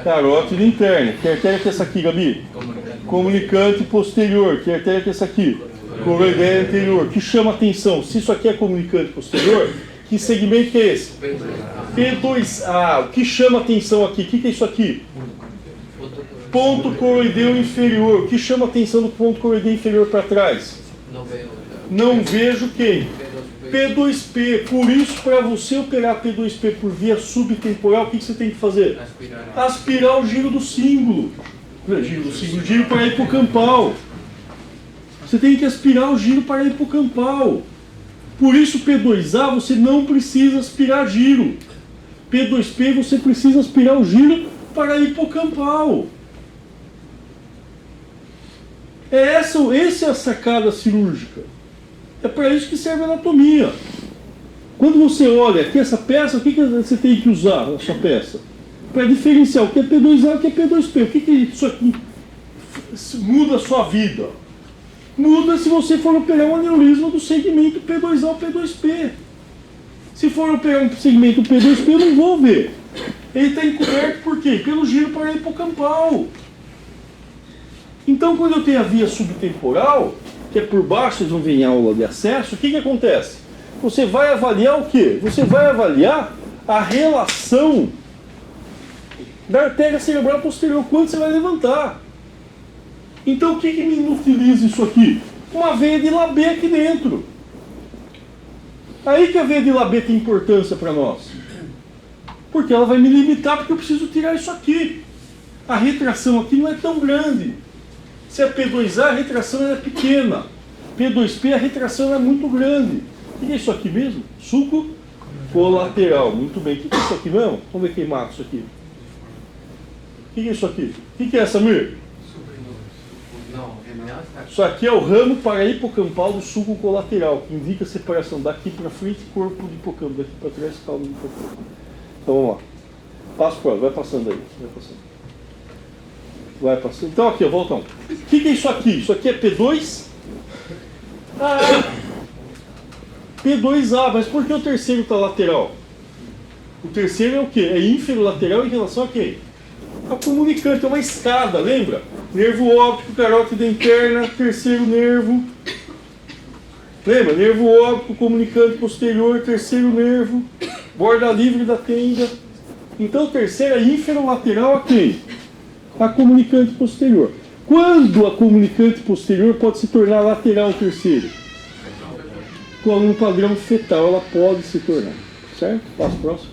carótida interna. Que artéria que é essa aqui, Gabi? Comunicante posterior. Que artéria que é essa aqui? Coroideia anterior. Que chama a atenção? Se isso aqui é comunicante posterior, que segmento que é esse? P2A. O que chama a atenção aqui? O que é isso aqui? Ponto coroideu inferior. O que chama a atenção do ponto coroideu inferior para trás? Não vejo quem? P2P. Por isso, para você operar P2P por via subtemporal, o que você tem que fazer? Aspirar o giro do símbolo. Giro para hipocampal. Você tem que aspirar o giro para hipocampal. Por isso, P2A, você não precisa aspirar giro. P2P, você precisa aspirar o giro para hipocampal. Essa é a sacada cirúrgica. É para isso que serve a anatomia. Quando você olha aqui essa peça, o que você tem que usar na sua peça? Para diferenciar o que é P2A e o que é P2P. O que isso aqui muda a sua vida? Muda se você for operar um aneurisma do segmento P2A ou P2P. Se for operar um segmento P2P, eu não vou ver. Ele está encoberto por quê? Pelo giro para hipocampal. Então, quando eu tenho a via subtemporal, que é por baixo, vocês vão ver em aula de acesso, o que acontece? Você vai avaliar o quê? Você vai avaliar a relação da artéria cerebral posterior, quando você vai levantar. Então, o que me inutiliza isso aqui? Uma veia de Labé aqui dentro. Aí que a veia de Labé tem importância para nós. Porque ela vai me limitar, porque eu preciso tirar isso aqui. A retração aqui não é tão grande. Se é P2A, a retração é pequena. P2P, a retração é muito grande. O que é isso aqui mesmo? Sulco colateral. Muito bem. O que é isso aqui mesmo? Vamos ver quem mata isso aqui. O que é isso aqui? O que é essa, Samir? Isso aqui é o ramo parahipocampal do sulco colateral, que indica a separação daqui para frente, corpo de hipocampo, daqui para trás, cauda de hipocampo. Então vamos lá. Passo por vai passando aí. Vai passando. Vai passando. Então aqui, volta um. O que é isso aqui? Isso aqui é P2? P2A, mas por que o terceiro está lateral? O terceiro é o quê? É inferolateral em relação a quem? Ao comunicante, é uma escada, lembra? Nervo óptico, carótida interna, terceiro nervo. Lembra? Nervo óptico, comunicante posterior, terceiro nervo, borda livre da tenda. Então o terceiro é inferolateral a quem? A comunicante posterior. Quando a comunicante posterior pode se tornar lateral terceiro? Com um padrão fetal ela pode se tornar. Certo? Passo próximo.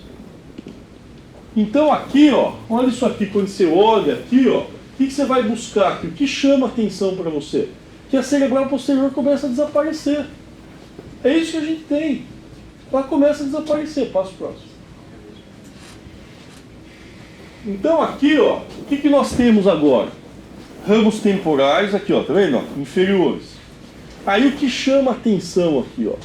Então aqui, ó, olha isso aqui, quando você olha aqui, ó, o que você vai buscar aqui? O que chama atenção para você? Que a cerebral posterior começa a desaparecer. É isso que a gente tem. Ela começa a desaparecer. Passo próximo. Então aqui, ó, o que nós temos agora? Ramos temporais aqui, ó, tá vendo? Ó, inferiores. Aí o que chama atenção aqui, ó,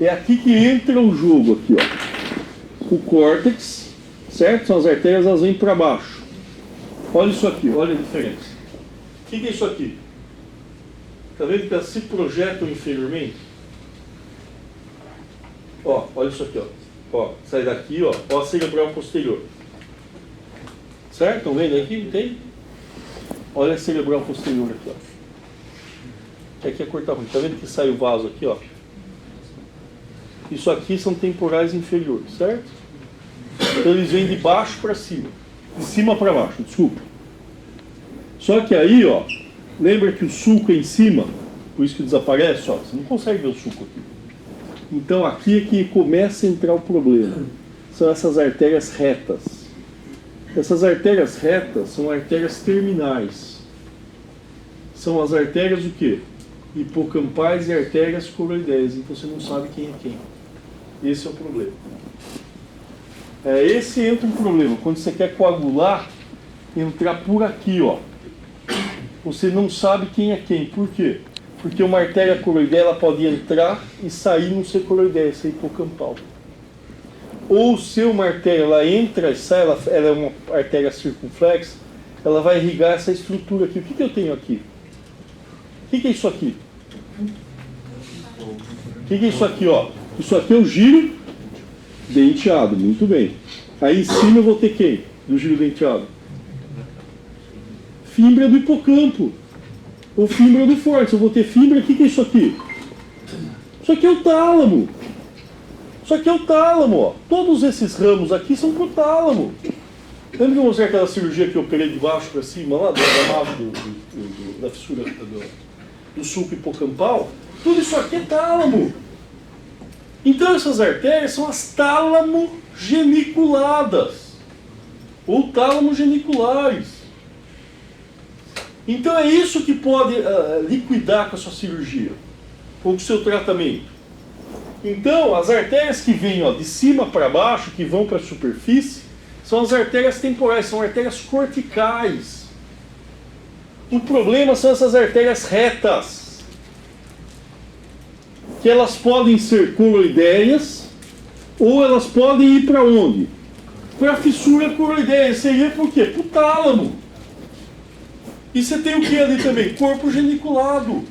é aqui que entra o jogo aqui, ó. O córtex, certo? São as artérias, elas vêm para baixo. Olha isso aqui, olha a diferença. O que é isso aqui? Tá vendo que elas se projetam inferiormente? Ó, olha isso aqui, ó. Ó, sai daqui, ó a cerebral posterior. Certo? Estão vendo aqui? Entende? Olha a cerebral posterior aqui, ó. Aqui é cortar ruim. Tá vendo que sai o vaso aqui, ó? Isso aqui são temporais inferiores, certo? Então eles vêm de baixo para cima. De cima para baixo, desculpa. Só que aí, ó, lembra que o sulco é em cima? Por isso que desaparece, ó. Você não consegue ver o sulco aqui. Então aqui é que começa a entrar o problema. São essas artérias retas. Essas artérias retas são artérias terminais. São as artérias o quê? Hipocampais e artérias coroideias. Então você não sabe quem é quem. Esse é o problema. Esse entra um problema. Quando você quer coagular, entrar por aqui, ó. Você não sabe quem é quem. Por quê? Porque uma artéria coroideia ela pode entrar e sair não ser coroideia, ser hipocampal. Ou se uma artéria ela entra e sai, ela é uma artéria circunflexa, ela vai irrigar essa estrutura aqui. O que eu tenho aqui? O que é isso aqui? O que é isso aqui, ó? Isso aqui é o giro denteado, muito bem. Aí em cima eu vou ter quem? Do giro denteado? Fímbria do hipocampo. Ou fímbria do fórceps. Eu vou ter fímbria, o que é isso aqui? Isso aqui é o tálamo. Isso aqui é o tálamo, ó. Todos esses ramos aqui são pro tálamo. Lembra que eu mostrei aquela cirurgia que eu operei de baixo para cima, lá, da fissura do sulco hipocampal? Tudo isso aqui é tálamo. Então essas artérias são as tálamo geniculadas. Ou tálamo geniculares. Então é isso que pode liquidar com a sua cirurgia. Ou com o seu tratamento. Então, as artérias que vêm ó, de cima para baixo, que vão para a superfície, são as artérias temporais, são artérias corticais. O problema são essas artérias retas, que elas podem ser coroideias, ou elas podem ir para onde? Para a fissura coroideia. Seria por quê? Para o tálamo. E você tem o que ali também? Corpo geniculado.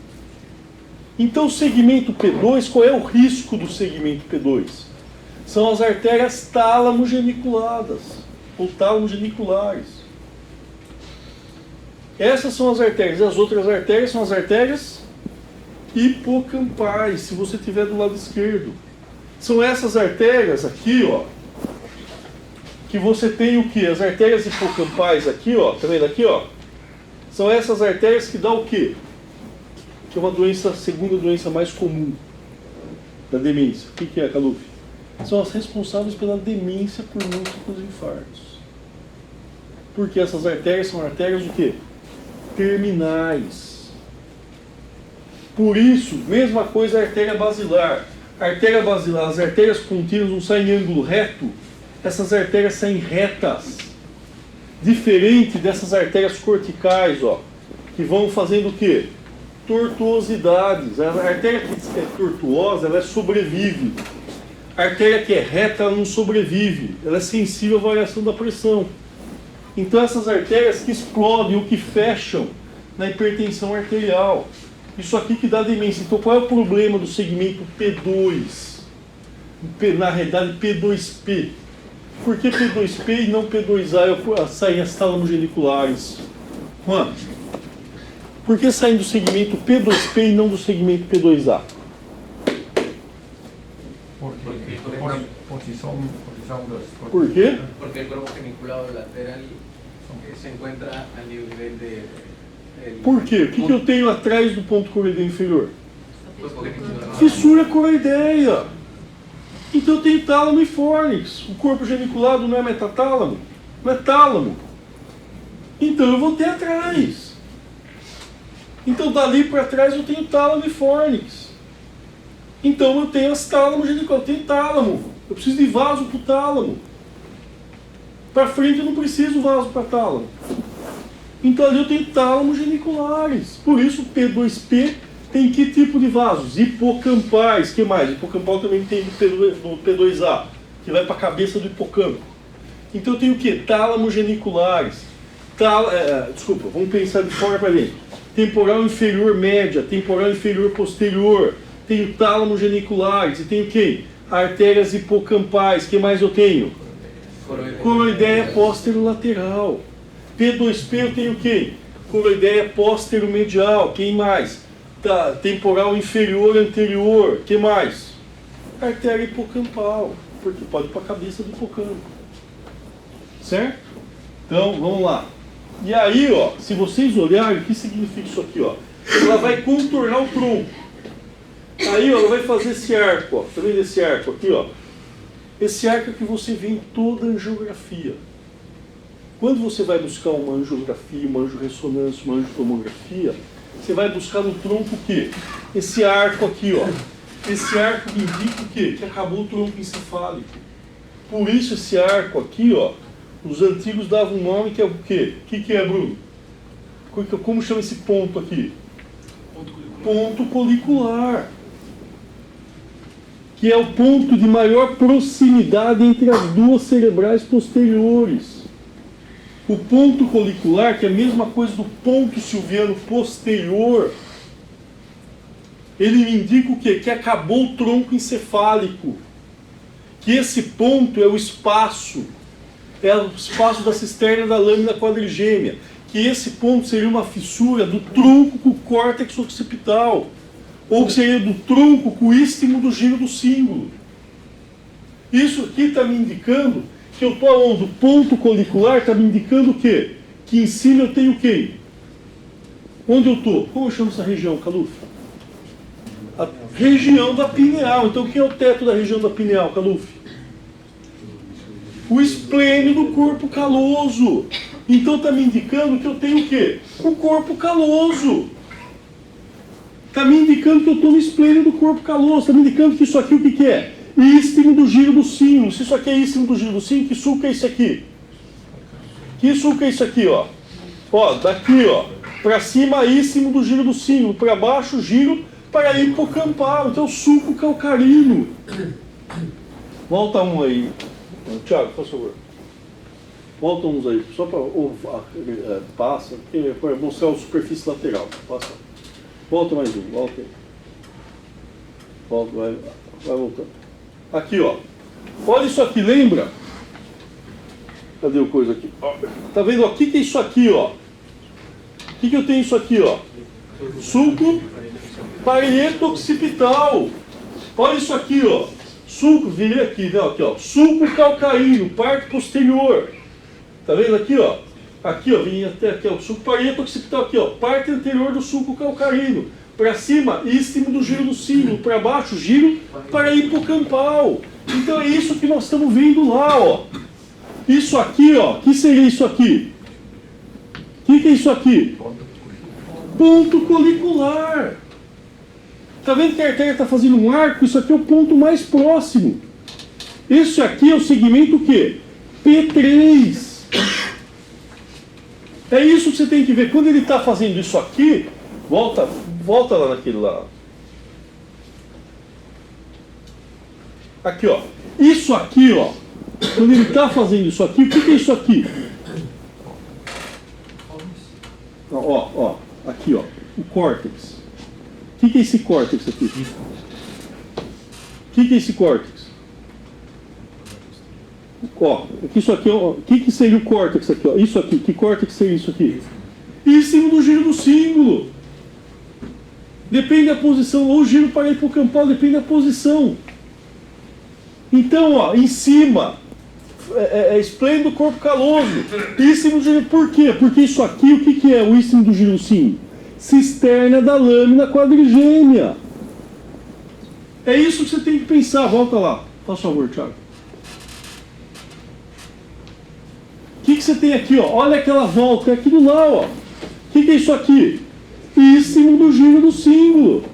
Então o segmento P2, qual é o risco do segmento P2? São as artérias tálamo-geniculadas, ou tálamo-geniculares. Essas são as artérias. As outras artérias são as artérias hipocampais, se você estiver do lado esquerdo. São essas artérias aqui, ó, que você tem o que? As artérias hipocampais aqui, ó, tá vendo aqui, ó? São essas artérias que dão o quê? Que é uma doença, a segunda doença mais comum da demência. O que é, Caluf? São as responsáveis pela demência por múltiplos infartos. Porque essas artérias são artérias o quê? Terminais. Por isso, mesma coisa a artéria basilar. A artéria basilar, as artérias contínuas não saem em ângulo reto, essas artérias saem retas. Diferente dessas artérias corticais, ó, que vão fazendo o quê? Tortuosidades. A artéria que é tortuosa, ela sobrevive. A artéria que é reta, ela não sobrevive. Ela é sensível à variação da pressão. Então essas artérias que explodem ou que fecham na hipertensão arterial. Isso aqui que dá demência. Então qual é o problema do segmento P2? Na realidade P2P. Por que P2P e não P2A saem as tálamo-geniculares? Juan? Por que saem do segmento P2P e não do segmento P2A? Porque são dos... Por qué? Porque el cuerpo geniculado lateral Se encuentra a nível de... Por quê? O que eu tenho atrás do ponto coroideia inferior? Porque Fissura coroideia. Então eu tenho tálamo e fórnix. O corpo geniculado não é metatálamo? Não é tálamo. Então eu vou ter atrás. Então dali para trás eu tenho tálamo e fórnix. Então eu tenho as tálamo geniculado, eu tenho tálamo. Eu preciso de vaso para o tálamo. Para frente eu não preciso vaso para tálamo. Então ali eu tenho tálamo geniculares. Por isso o P2P tem que tipo de vasos? Hipocampais. Que mais? Hipocampal também tem no P2A, que vai para a cabeça do hipocampo. Então eu tenho o quê? Tálamo geniculares. Desculpa, vamos pensar de fora para dentro. Temporal inferior média, temporal inferior posterior. Tenho tálamo geniculares. E tenho quem? Artérias hipocampais. Que mais eu tenho? Coroideia póstero-lateral. P2P eu tenho quem? Coroideia póstero-medial. Quem mais? Temporal inferior anterior. Que mais? Artéria hipocampal. Porque pode ir para a cabeça do hipocampo. Certo? Então, vamos lá. E aí, ó, se vocês olharem, o que significa isso aqui, ó? Ela vai contornar o tronco. Aí, ó, ela vai fazer esse arco, ó. Tá vendo esse arco aqui, ó? Esse arco que você vê em toda a angiografia. Quando você vai buscar uma angiografia, uma angiorressonância, uma angiotomografia, você vai buscar no tronco o quê? Esse arco aqui, ó. Esse arco me indica o quê? Que acabou o tronco encefálico. Por isso esse arco aqui, ó, os antigos davam um nome que é o quê? O que é, Bruno? Como chama esse ponto aqui? Ponto colicular. Que é o ponto de maior proximidade entre as duas cerebrais posteriores. O ponto colicular, que é a mesma coisa do ponto silviano posterior, ele me indica o quê? Que acabou o tronco encefálico. Que esse ponto é o espaço da cisterna da lâmina quadrigêmea. Que esse ponto seria uma fissura do tronco com o córtex occipital. Ou que seria do tronco com o istmo do giro do símbolo. Isso aqui está me indicando que eu estou aonde? O ponto colicular está me indicando o quê? Que em cima eu tenho quem? Onde eu estou? Como eu chamo essa região, Caluf? A região da pineal. Então, quem é o teto da região da pineal, Caluf? O esplênio do corpo caloso. Então, está me indicando que eu tenho o quê? O corpo caloso. Está me indicando que eu estou no esplênio do corpo caloso. Está me indicando que isso aqui o que é? Istmo do giro do símbolo. Se isso aqui é istmo do giro do símbolo, que sulco é isso aqui? Que sulco é isso aqui, ó? Ó, daqui, ó. Para cima, istmo do giro do símbolo. Para baixo, giro para hipocampal. Então, sulco calcarino. Volta um aí. Tiago, por favor. Volta uns aí. Só para... passa. Para mostrar a superfície lateral. Passa. Volta mais um. Volta aí. Volta, vai voltando. Aqui, ó. Olha isso aqui, lembra? Cadê o coisa aqui? Ó, tá vendo? O que é isso aqui, ó? O que eu tenho isso aqui, ó? Sulco parieto occipital. Olha isso aqui, ó. Sulco, virei aqui, né? Aqui, ó. Sulco calcarino, parte posterior. Tá vendo aqui, ó? Aqui, ó, vem até aqui, ó. Sulco parieto occipital aqui, ó. Parte anterior do sulco calcarino. Para cima, istmo do giro do símbolo. Para baixo, giro para hipocampal. Então é isso que nós estamos vendo lá, ó. Isso aqui, ó. O que seria isso aqui? O que é isso aqui? Ponto colicular. Está vendo que a artéria está fazendo um arco? Isso aqui é o ponto mais próximo. Isso aqui é o segmento o quê? P3. É isso que você tem que ver. Quando ele está fazendo isso aqui, volta lá naquele lá. Aqui, ó. Isso aqui, ó. Quando ele está fazendo isso aqui, o que é isso aqui? Ó. Aqui, ó. O córtex. O que é esse córtex aqui? O que é esse córtex? Ó, isso aqui, ó. O que seria o córtex aqui, ó? Isso aqui. Que córtex seria isso aqui? Em cima do giro do símbolo. Depende da posição. Ou giro para hipocampal, depende da posição. Então, ó, em cima, esplênido do corpo caloso. Ícimo do giro, por quê? Porque isso aqui, o que é o ícimo do girocínio? Cisterna da lâmina quadrigêmea. É isso que você tem que pensar. Volta lá. Faz favor, Thiago. O que você tem aqui, ó? Olha aquela volta, é aquilo lá, ó. O que é isso aqui? Ícimo do giro do símbolo.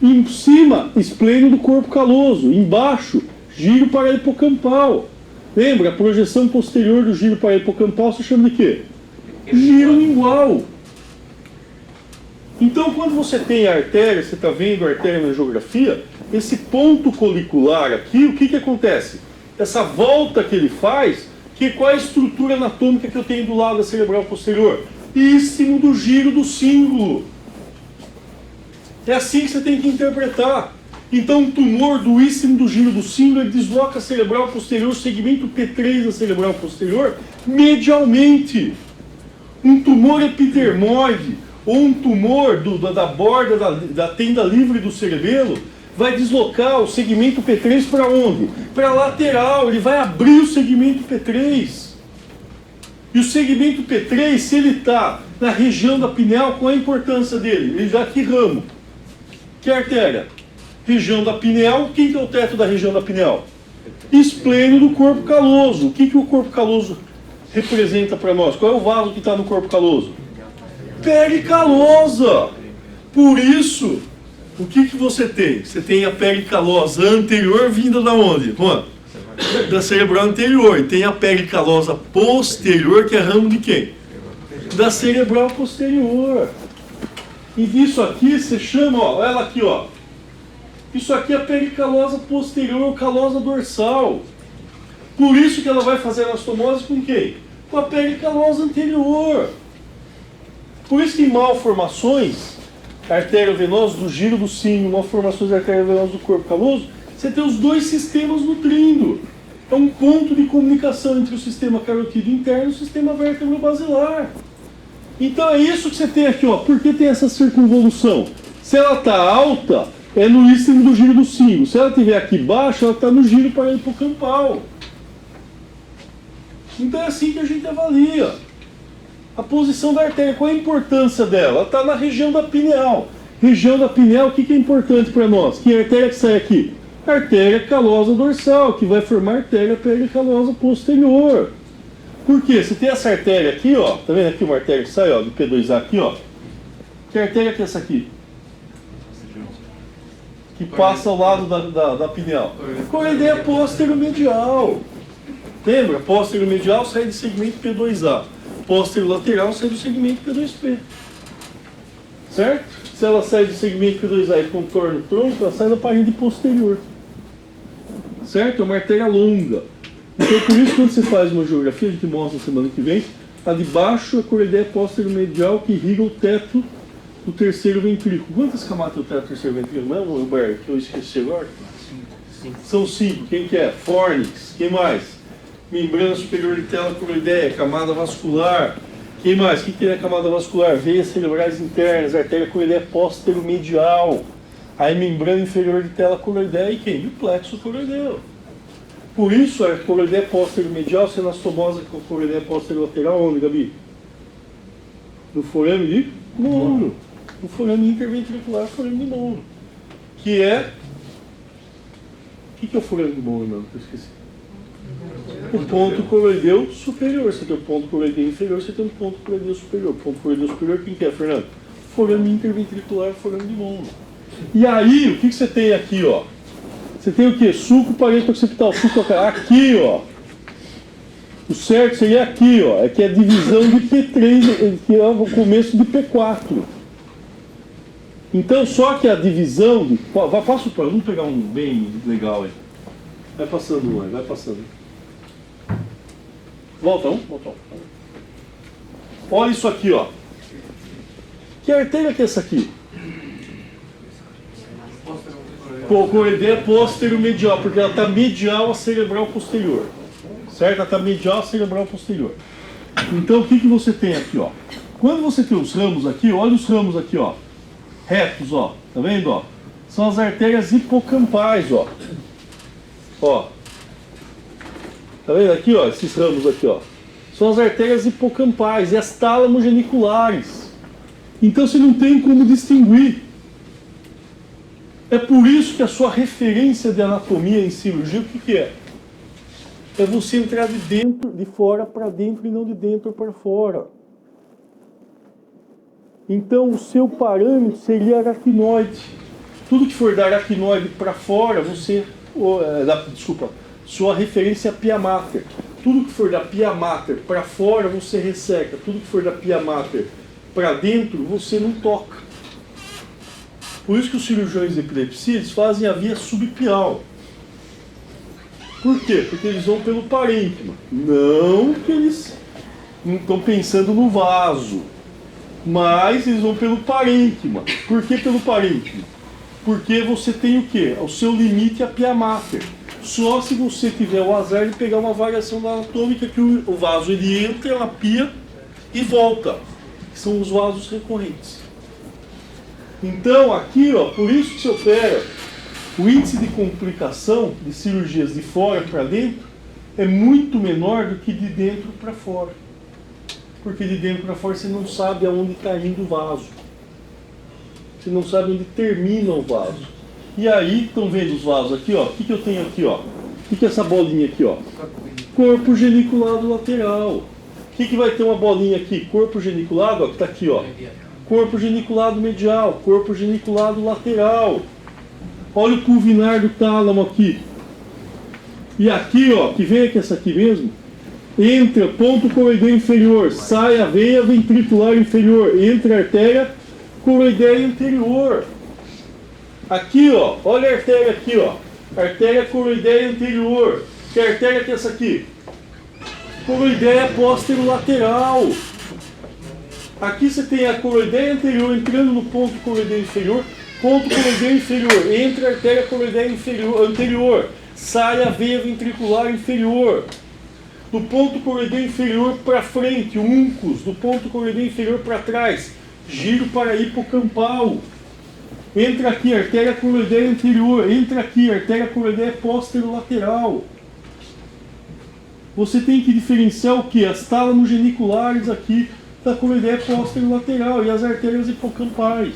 Em cima, esplênido do corpo caloso. Embaixo, giro parahipocampal. Lembra? A projeção posterior do giro parahipocampal se chama de quê? Giro lingual. Então, quando você tem a artéria, você está vendo a artéria na geografia, esse ponto colicular aqui, o que acontece? Essa volta que ele faz, qual é a estrutura anatômica que eu tenho do lado da cerebral posterior? Ícimo do giro do símbolo. É assim que você tem que interpretar. Então, um tumor do ícimo do giro do símbolo, ele desloca a cerebral posterior, o segmento P3 da cerebral posterior, medialmente. Um tumor epidermoide, ou um tumor da borda da tenda livre do cerebelo, vai deslocar o segmento P3 para onde? Para a lateral, ele vai abrir o segmento P3. E o segmento P3, se ele está na região da pineal, qual é a importância dele? Ele dá que ramo? Que artéria? Região da pineal. Quem que é o teto da região da pineal? Esplênido do corpo caloso. O que o corpo caloso representa para nós? Qual é o vaso que está no corpo caloso? Pele calosa. Por isso, o que você tem? Você tem a pele calosa anterior vinda da onde? Da cerebral anterior. E tem a pele calosa posterior, que é ramo de quem? Da cerebral posterior. E disso aqui você chama, ó, ela aqui, ó. Isso aqui é a pele calosa posterior ou calosa dorsal. Por isso que ela vai fazer anastomose com quem? Com a pele calosa anterior. Por isso que em malformações arteriovenosa do giro do símbolo, malformações arteriovenosas do corpo caloso, você tem os dois sistemas nutrindo. É um ponto de comunicação entre o sistema carotídeo interno e o sistema vértebro-basilar. Então é isso que você tem aqui, ó. Por que tem essa circunvolução? Se ela está alta, é no ícimo do giro do símbolo. Se ela estiver aqui embaixo, ela está no giro parahipocampal. Então é assim que a gente avalia a posição da artéria. Qual é a importância dela? Ela está na região da pineal. Região da pineal, o que é importante para nós? Que artéria que sai aqui? Artéria calosa dorsal, que vai formar artéria pericalosa posterior. Por quê? Você tem essa artéria aqui, ó. Tá vendo aqui uma artéria que sai, ó, do P2A aqui, ó. Que artéria que é essa aqui? Que passa ao lado da pineal. Coroideia póstero-medial. Lembra? Póstero-medial sai do segmento P2A. Póstero-lateral sai do segmento P2P. Certo? Se ela sai do segmento P2A e contorna o tronco, ela sai da parede posterior. Certo? É uma artéria longa. Então, por isso, quando você faz uma geografia, a gente mostra semana que vem, a de baixo é a coroideia póstero-medial que irriga o teto do terceiro ventrículo. Quantas camadas tem o teto do terceiro ventrículo mesmo, Hubert? Que eu esqueci agora? 5. São 5. Quem que é? Fornix. Quem mais? Membrana superior de tela coroideia, camada vascular. Quem mais? O que é a camada vascular? Veias cerebrais internas, artéria coroideia póstero-medial. Aí membrana inferior de tela coroideia e quem? E o plexo coroideu. Por isso, a coroideia póstero-medial se anastomose com a coroideia póstero-lateral, onde, Gabi? No forame de Monro. No forame interventricular, forame de Monro. Que é... O que é o forame de Monro, meu? Eu esqueci. O ponto coroideu superior. Você tem o ponto coroideu inferior, você tem o ponto coroideu superior. O ponto coroideu superior, quem que é, Fernando? Forame interventricular, forame de Monro. E aí, o que você tem aqui, ó? Você tem o quê? Sulco parede occipital. Sulco aqui, ó. O certo seria aqui, ó. É que é a divisão de P3, que é o começo de P4. Então, só que a divisão de... Passa o plano, vamos pegar um bem legal aí. Vai passando um aí, vai passando. Volta um, volta um. Olha isso aqui, ó. Que artéria que é essa aqui? Coroideia póstero-medial, porque ela está medial à cerebral posterior. Certo? Ela está medial à cerebral posterior. Então, o que você tem aqui, ó? Quando você tem os ramos aqui, olha os ramos aqui, ó. Retos, ó. Tá vendo, ó? São as artérias hipocampais, ó. Ó. Tá vendo aqui, ó, esses ramos aqui, ó? São as artérias hipocampais e as tálamos geniculares. Então você não tem como distinguir. É por isso que a sua referência de anatomia em cirurgia, o que é? É você entrar de dentro, de fora para dentro e não de dentro para fora. Então o seu parâmetro seria aracnoide. Tudo que for da aracnoide para fora, você... sua referência é a pia mater. Tudo que for da pia mater para fora, você resseca. Tudo que for da pia mater para dentro, você não toca. Por isso que os cirurgiões de epilepsia eles fazem a via subpial. Por quê? Porque eles vão pelo parênquima. Não que eles não estão pensando no vaso, mas eles vão pelo parênquima. Por que pelo parênquima? Porque você tem o quê? O seu limite é a pia mater. Só se você tiver o azar de pegar uma variação anatômica que o vaso ele entra na pia e volta. Que são os vasos recorrentes. Então aqui, ó, por isso que se opera, o índice de complicação de cirurgias de fora para dentro é muito menor do que de dentro para fora. Porque de dentro para fora você não sabe aonde está indo o vaso. Você não sabe onde termina o vaso. E aí, estão vendo os vasos aqui, ó? O que eu tenho aqui, ó? O que é essa bolinha aqui, ó? Corpo geniculado lateral. O que vai ter uma bolinha aqui? Corpo geniculado, ó, que está aqui, ó. Corpo geniculado medial, corpo geniculado lateral. Olha o pulvinar do tálamo aqui. E aqui, ó, que vem aqui, essa aqui mesmo. Entra ponto coroideo inferior, sai a veia ventricular inferior, entra a artéria coroideia anterior. Aqui, ó, olha a artéria aqui, ó. Artéria coroideia anterior. Que artéria que é essa aqui? Coroideia posterolateral. Aqui você tem a coroideia anterior entrando no ponto coroideo inferior. Ponto coroideo inferior. Entra a artéria coroideia anterior. Sai a veia ventricular inferior. Do ponto coroideo inferior para frente, uncus. Do ponto coroideo inferior para trás, giro para hipocampal. Entra aqui, artéria coroideia anterior. Entra aqui, artéria coroideia posterolateral. Você tem que diferenciar o que? As tálamos geniculares aqui da coroideia posterolateral e as artérias hipocampais.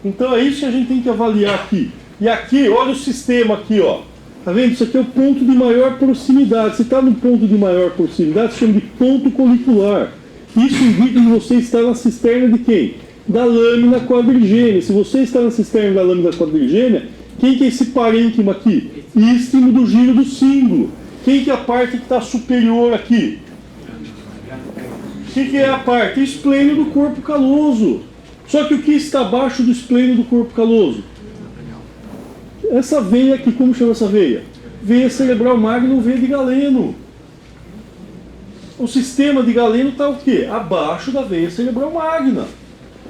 Então é isso que a gente tem que avaliar aqui. E aqui, olha o sistema aqui, ó. Tá vendo? Isso aqui é o ponto de maior proximidade. Se está no ponto de maior proximidade, se chama de ponto colicular. Isso indica que você está na cisterna de quem? Da lâmina quadrigêmea. Se você está na cisterna da lâmina quadrigêmea, quem que é esse parênquima aqui? Ístimo do giro do símbolo. Quem que é a parte que está superior aqui? O que é a parte? Esplênio do corpo caloso. Só que o que está abaixo do esplênio do corpo caloso? Essa veia aqui, como chama essa veia? Veia cerebral magna ou veia de Galeno. O sistema de Galeno está o quê? Abaixo da veia cerebral magna.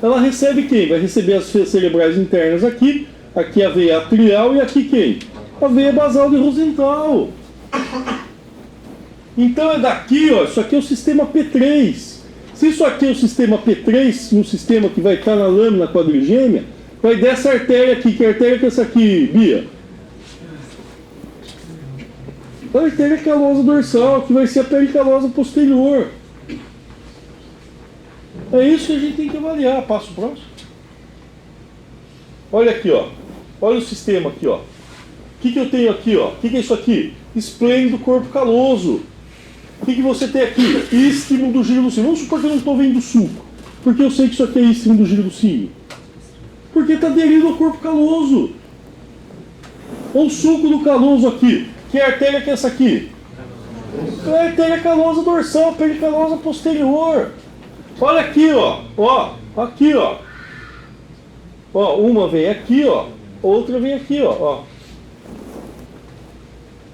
Ela recebe quem? Vai receber as veias cerebrais internas aqui. Aqui a veia atrial e aqui quem? A veia basal de Rosenthal. Então é daqui, ó, isso aqui é o sistema P3. Se isso aqui é o sistema P3, um sistema que vai estar na lâmina quadrigêmea, vai dessa artéria aqui. Que artéria que é essa aqui, Bia? A artéria calosa dorsal, que vai ser a pericalosa posterior. É isso que a gente tem que avaliar. Passo próximo. Olha aqui, ó. Olha o sistema aqui, ó. O que eu tenho aqui, ó? O que é isso aqui? Esplênio do corpo caloso. O que você tem aqui? Ístimo do giro do símbolo. Vamos supor que eu não estou vendo o suco. Porque eu sei que isso aqui é ístimo do giro do símbolo. Porque está aderido ao corpo caloso. Olha o suco do caloso aqui. Que artéria que é essa aqui? É a artéria calosa dorsal, pericalosa posterior. Olha aqui, ó. Ó, aqui, ó. Ó, uma vem aqui, ó. Outra vem aqui, ó.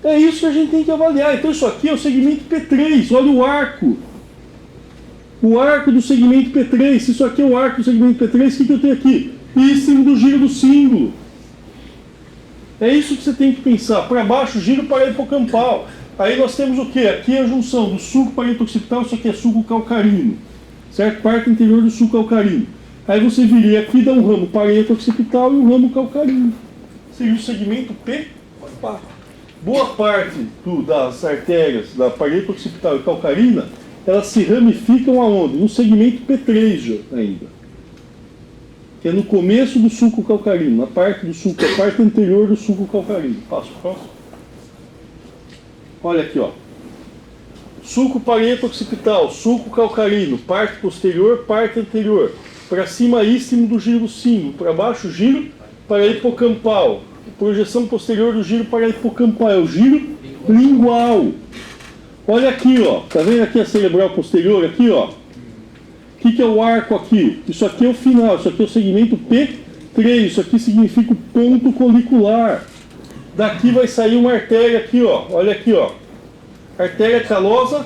É isso que a gente tem que avaliar. Então isso aqui é o segmento P3. Olha o arco. O arco do segmento P3. Se isso aqui é o arco do segmento P3, o que eu tenho aqui? Ístimo do giro do símbolo. É isso que você tem que pensar. Para baixo, giro para hipocampal. Aí nós temos o quê? Aqui é a junção do sulco parento-occipital, isso aqui é sulco calcarino. Certo? Parte interior do sulco calcarino. Aí você viria aqui e dá um ramo parento-occipital e um ramo calcarino. Seria o segmento P4. boa parte das artérias da parede occipital e calcarina, elas se ramificam aonde? No segmento P3 já, ainda. Que é no começo do sulco calcarino, na parte do sulco, a parte anterior do sulco calcarino. Passo próximo. Olha aqui, ó. Sulco parieto occipital, sulco calcarino, parte posterior, parte anterior. Para cima, istmo do giro símbolo. Para baixo, giro para hipocampal. Projeção posterior do giro para hipocampal. É o giro lingual. Olha aqui, ó. Tá vendo aqui a cerebral posterior? Aqui, ó. O que é o arco aqui? Isso aqui é o final. Isso aqui é o segmento P3. Isso aqui significa o ponto colicular. Daqui vai sair uma artéria aqui, ó. Olha aqui, ó. Artéria calosa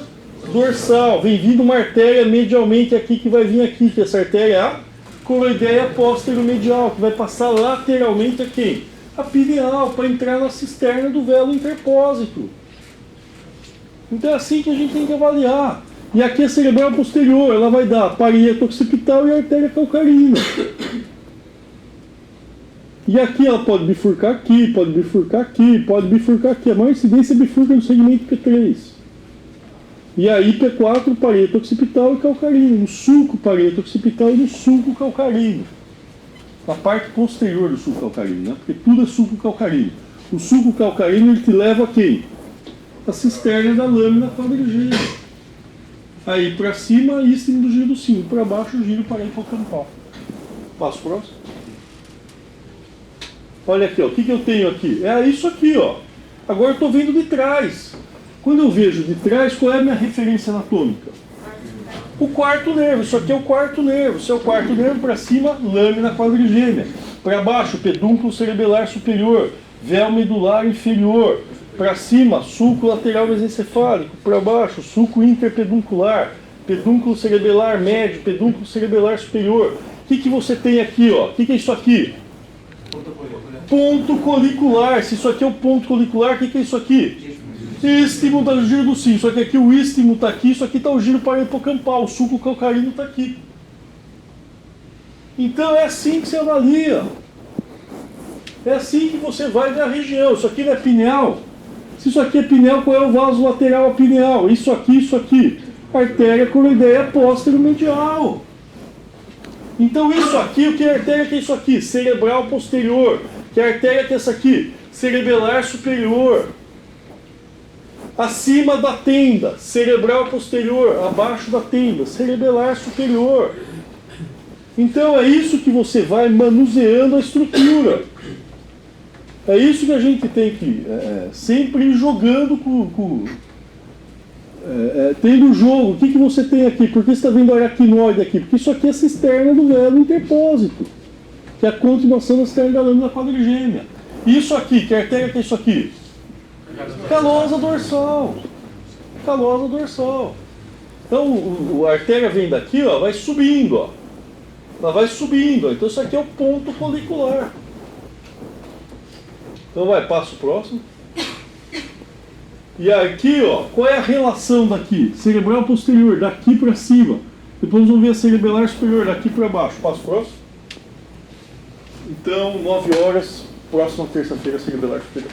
dorsal. Vem vindo uma artéria medialmente aqui que vai vir aqui, que essa artéria é a coroideia póstero-medial, que vai passar lateralmente aqui. A pineal, para entrar na cisterna do velo interpósito. Então é assim que a gente tem que avaliar. E aqui a cerebral posterior, ela vai dar a parieto occipital e a artéria calcarina. E aqui ela pode bifurcar aqui, pode bifurcar aqui, pode bifurcar aqui. A maior incidência bifurca no segmento P3. E aí P4, parieto occipital e calcarino. No sulco parieto occipital e no sulco calcarino. Na parte posterior do sulco calcarino, né? Porque tudo é sulco calcarino. O sulco calcarino ele te leva a quem? A cisterna da lâmina quadrigêmea. Aí para cima, istmo do giro símbolo. Para baixo, o giro para hipocampal. Passo próximo. Olha aqui, ó. O que eu tenho aqui? É isso aqui, ó. Agora eu estou vendo de trás. Quando eu vejo de trás, qual é a minha referência anatômica? O quarto nervo. Isso aqui é o quarto nervo. Isso é o quarto nervo. Para cima, lâmina quadrigêmea. Para baixo, pedúnculo cerebelar superior. Véu medular inferior. Para cima, sulco lateral mesencefálico. Para baixo, sulco interpeduncular. Pedúnculo cerebelar médio. Pedúnculo cerebelar superior. O que você tem aqui, ó? O que é isso aqui? Ponto colicular. Se isso aqui é o ponto colicular, o que é isso aqui? Istmo do giro do símbolo. Só que aqui o istmo está aqui, isso aqui está o giro para hipocampal. O sulco calcarino está aqui. Então é assim que você avalia. É assim que você vai ver a região. Isso aqui não é pineal. Se isso aqui é pineal, qual é o vaso lateral a pineal? Isso aqui, isso aqui. Artéria coroideia póstero-medial. Então isso aqui, o que é artéria que é isso aqui? Cerebral posterior. Que é artéria que é essa aqui? Cerebelar superior. Acima da tenda, cerebral posterior. Abaixo da tenda, cerebelar superior. Então é isso que você vai manuseando a estrutura. É isso que a gente tem que sempre ir jogando tendo o jogo. O que você tem aqui? Por que você está vendo aracnoide aqui? Porque isso aqui é a cisterna do velo interpósito, que é a continuação da cisterna da lâmina quadrigêmea. Isso aqui, que artéria que é isso aqui? Calosa dorsal. Calosa dorsal. Então a artéria vem daqui, ó, vai subindo, ó. Ela vai subindo. Ó. Então isso aqui é o ponto colicular. Então vai, passo próximo. E aqui, ó, qual é a relação daqui? Cerebral posterior, daqui para cima. Depois vamos ver a cerebelar superior, daqui para baixo. Passo próximo. Então, 9 horas, próxima terça-feira, cerebelar superior.